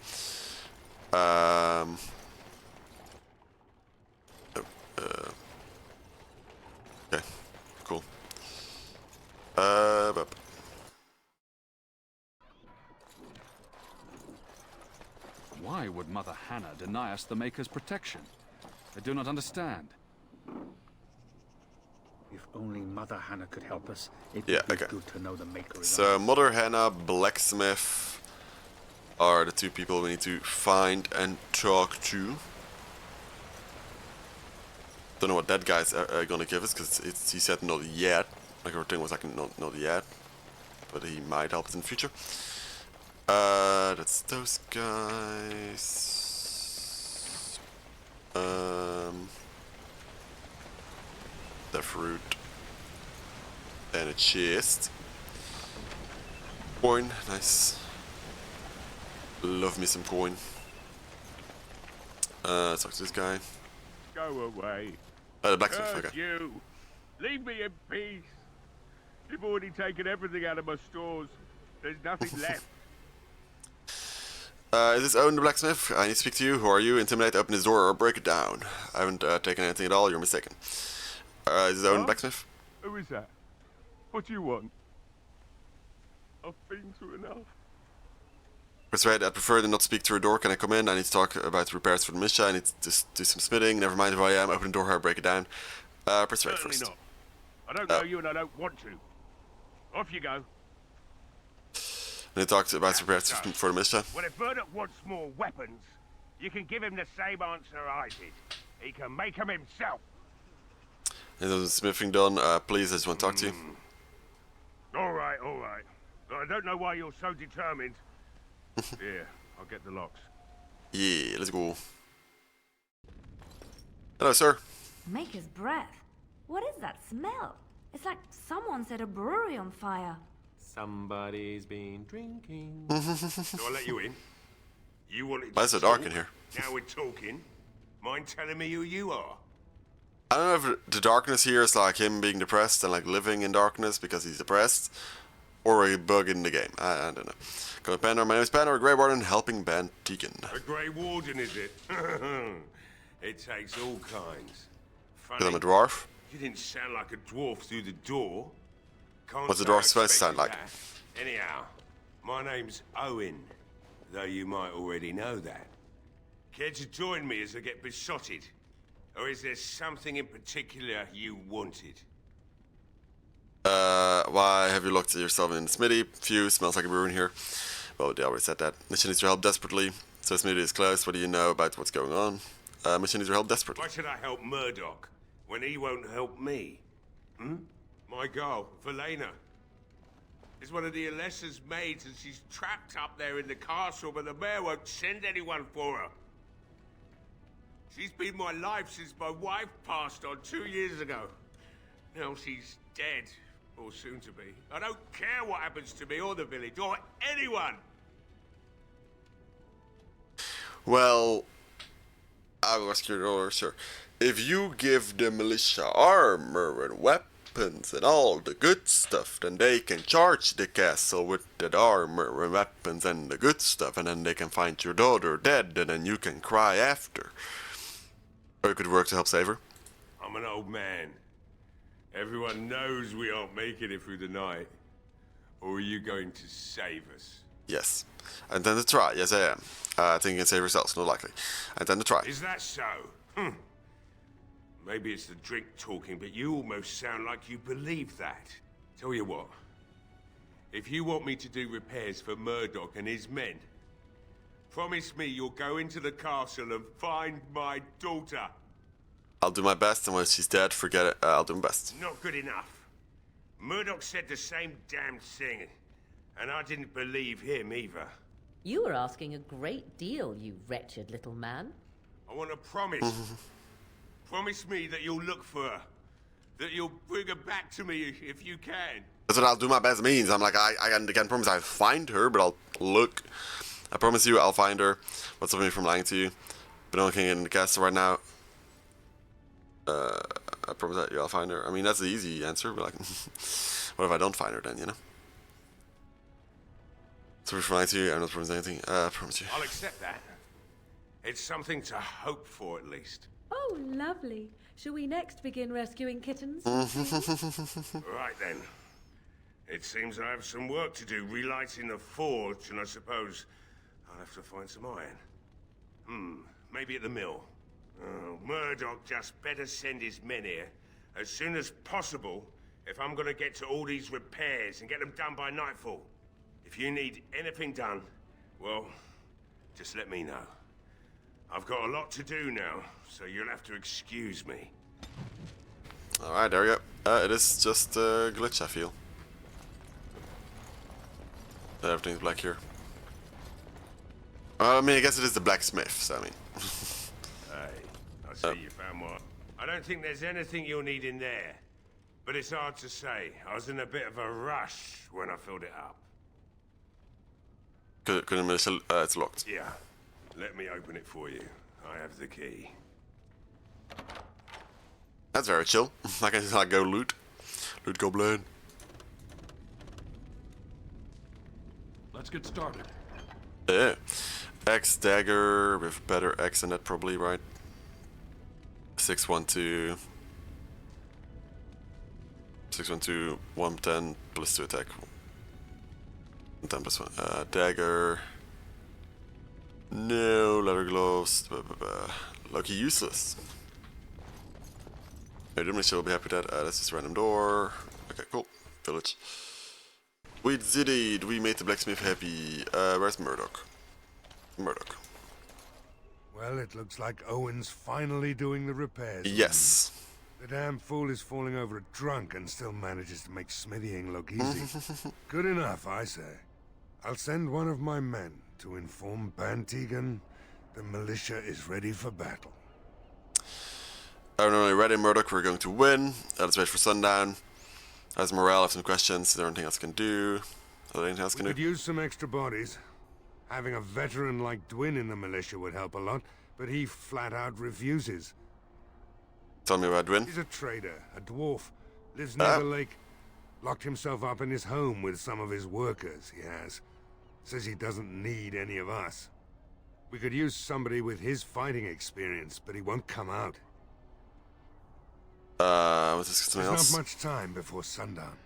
Okay, cool. Why would Mother Hannah deny us the Maker's protection? I do not understand. If only Mother Hannah could help us, it would be good to know the Maker is So Mother Hannah, Blacksmith are the two people we need to find and talk to. Don't know what that guy's gonna give us because he said not yet. Like everything was like not yet, but he might help us in the future. That's those guys. The fruit and a chest. Coin, nice. Love me some coin. Let's talk to this guy. Go away. The blacksmith, Curse okay. you. Leave me in peace. You've already taken everything out of my stores. There's nothing left. Is this Owen the blacksmith? I need to speak to you. Who are you? Intimidate, open this door, or break it down. I haven't taken anything at all. You're mistaken. Is this Owen the blacksmith? Who is that? What do you want? I've been through enough. Persuade, I prefer to not speak through a door. Can I come in? I need to talk about repairs for the militia. I need to just do some smithing. Never mind who I am. Open the door here, break it down. Persuade Certainly first. not. I don't know you and I don't want to. Off you go. I need to talk about repairs for the militia. Well, if Murdoch wants more weapons, you can give him the same answer I did. He can make them himself. He does smithing done. Please, I just want to talk to you. All right, all right. But I don't know why you're so determined. Here, I'll get the locks. Yeah, let's go. Hello, sir. Maker's breath. What is that smell? It's like someone set a brewery on fire. Somebody's been drinking. Do I let you in? You wanted Why is to it dark talk? in here? Now we're talking. Mind telling me who you are? I don't know if the darkness here is like him being depressed and like living in darkness because he's depressed, or a bug in the game. I don't know. Go to Panda. My name is Panda, a Grey Warden, helping Ban Tegan. A Grey Warden, is it? It takes all kinds. Because I'm a dwarf. You didn't sound like a dwarf through the door. Can't What's the say I dwarf supposed to sound like? expected that. Anyhow, my name's Owen, though you might already know that. Care to join me as I get besotted? Or is there something in particular you wanted? Why have you locked yourself in the smithy? Phew, smells like a brew in here. Well, they already said that. Mission needs your help desperately. So smithy is closed. What do you know about what's going on? Mission needs your help desperately. Why should I help Murdoch when he won't help me? My girl, Valena, is one of the Alessa's maids and she's trapped up there in the castle, but the mayor won't send anyone for her. She's been my life since my wife passed on 2 years ago. Now she's dead, or soon to be. I don't care what happens to me or the village, or anyone! Well, I will ask your order, sir. If you give the militia armor and weapons and all the good stuff, then they can charge the castle with that armor and weapons and the good stuff, and then they can find your daughter dead, and then you can cry after. Or you could work to help save her. I'm an old man. Everyone knows we aren't making it through the night. Or are you going to save us? Yes. I intend to try. Yes, I am. I think you can save yourselves, not likely. I intend to try. Is that so? Maybe it's the drink talking, but you almost sound like you believe that. Tell you what. If you want me to do repairs for Murdoch and his men, promise me you'll go into the castle and find my daughter. I'll do my best, and when she's dead, forget it. I'll do my best. Not good enough. Murdoch said the same damn thing, and I didn't believe him either. You were asking a great deal, you wretched little man. I want to promise. Promise me that you'll look for her. That you'll bring her back to me if you can. That's what I'll do my best means. I'm like, I can't promise I'll find her, but I'll look. I promise you I'll find her. What's stopping me from lying to you? But no one can get in the castle right now. I promise that I'll find her. I mean, that's the easy answer, but like, what if I don't find her then, you know? Sorry for lying to you. I'm not promising anything. I promise you. I'll accept that. It's something to hope for, at least. Oh, lovely. Shall we next begin rescuing kittens? Right then. It seems I have some work to do, relighting the forge, and I suppose I'll have to find some iron. Maybe at the mill. Oh, Murdoch just better send his men here as soon as possible if I'm gonna get to all these repairs and get them done by nightfall. If you need anything done, well, just let me know. I've got a lot to do now, so you'll have to excuse me. Alright, there we go. It is just a glitch, I feel. Everything's black here. I mean, I guess it is the blacksmith, so I mean. Hey, I see you found more. I don't think there's anything you'll need in there. But it's hard to say. I was in a bit of a rush when I filled it up. Couldn't it's locked. Yeah. Let me open it for you. I have the key. That's very chill. I can just like go loot. Loot goblin. Let's get started. Yeah. X dagger with better X in that probably, right? 612. 612, 110 plus 2 attack. 10 plus 1. Dagger. No. Leather gloves. Lucky useless. I don't will be happy with that. That's just a random door. Okay, cool. Village. We did it! We made the blacksmith happy. Where's Murdoch? Murdoch. Well, it looks like Owen's finally doing the repairs. Yes. The damn fool is falling over a drunk and still manages to make smithying look easy. Good enough, I say. I'll send one of my men to inform Bantegan the militia is ready for battle. I don't know, ready, Murdoch, we're going to win. Let's wait for sundown. How's morale? I have some questions. Is there anything else I can do? Is there anything else I can do? We could use some extra bodies. Having a veteran like Dwin in the militia would help a lot, but he flat out refuses. Tell me about Dwin. He's a trader, a dwarf, lives near the lake. Locked himself up in his home with some of his workers, he has. Says he doesn't need any of us. We could use somebody with his fighting experience, but he won't come out. Was this something There's else? not much time before sundown.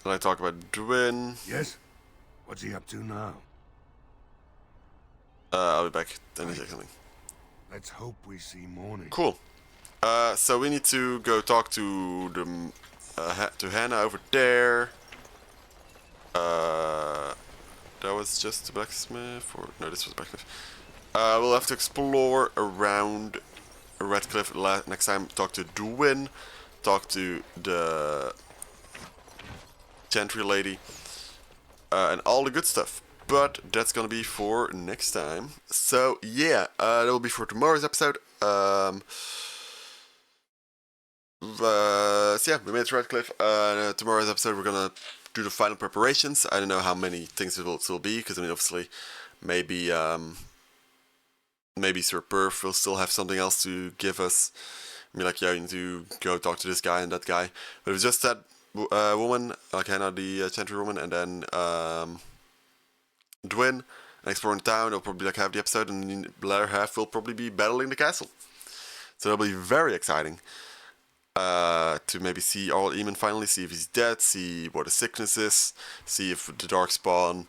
Can I talk about Dwin? Yes? What's he up to now? I'll be back. I need to check something. Let's hope we see morning. Cool. So we need to go talk to the to Hannah over there. That was just the blacksmith, or no, this was the blacksmith. We'll have to explore around Redcliffe next time. Talk to Dwin, talk to the Chantry lady, and all the good stuff. But that's gonna be for next time. So yeah, that will be for tomorrow's episode. So yeah, we made it to Redcliffe. Tomorrow's episode we're gonna do the final preparations. I don't know how many things it will still be, because I mean obviously maybe maybe Sir Perf will still have something else to give us. I mean, like, yeah, you need to go talk to this guy and that guy. But it was just that woman, like Hannah, the Chantry woman, and then Dwin, and exploring town. They'll probably like have the episode, and the latter half will probably be battling the castle. So that'll be very exciting to maybe see Arl Eamon finally, see if he's dead, see what his sickness is, see if the Darkspawn,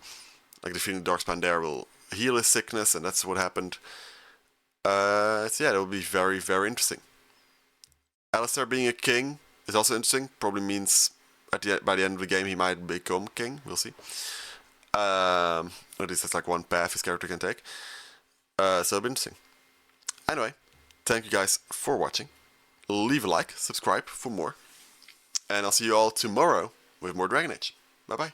like defeating the Darkspawn there, will heal his sickness, and that's what happened. So yeah, that will be very, very interesting. Alistair being a king is also interesting. Probably means by the end of the game he might become king. We'll see. At least that's like one path his character can take. So it'll be interesting. Anyway, thank you guys for watching. Leave a like, subscribe for more. And I'll see you all tomorrow with more Dragon Age. Bye bye.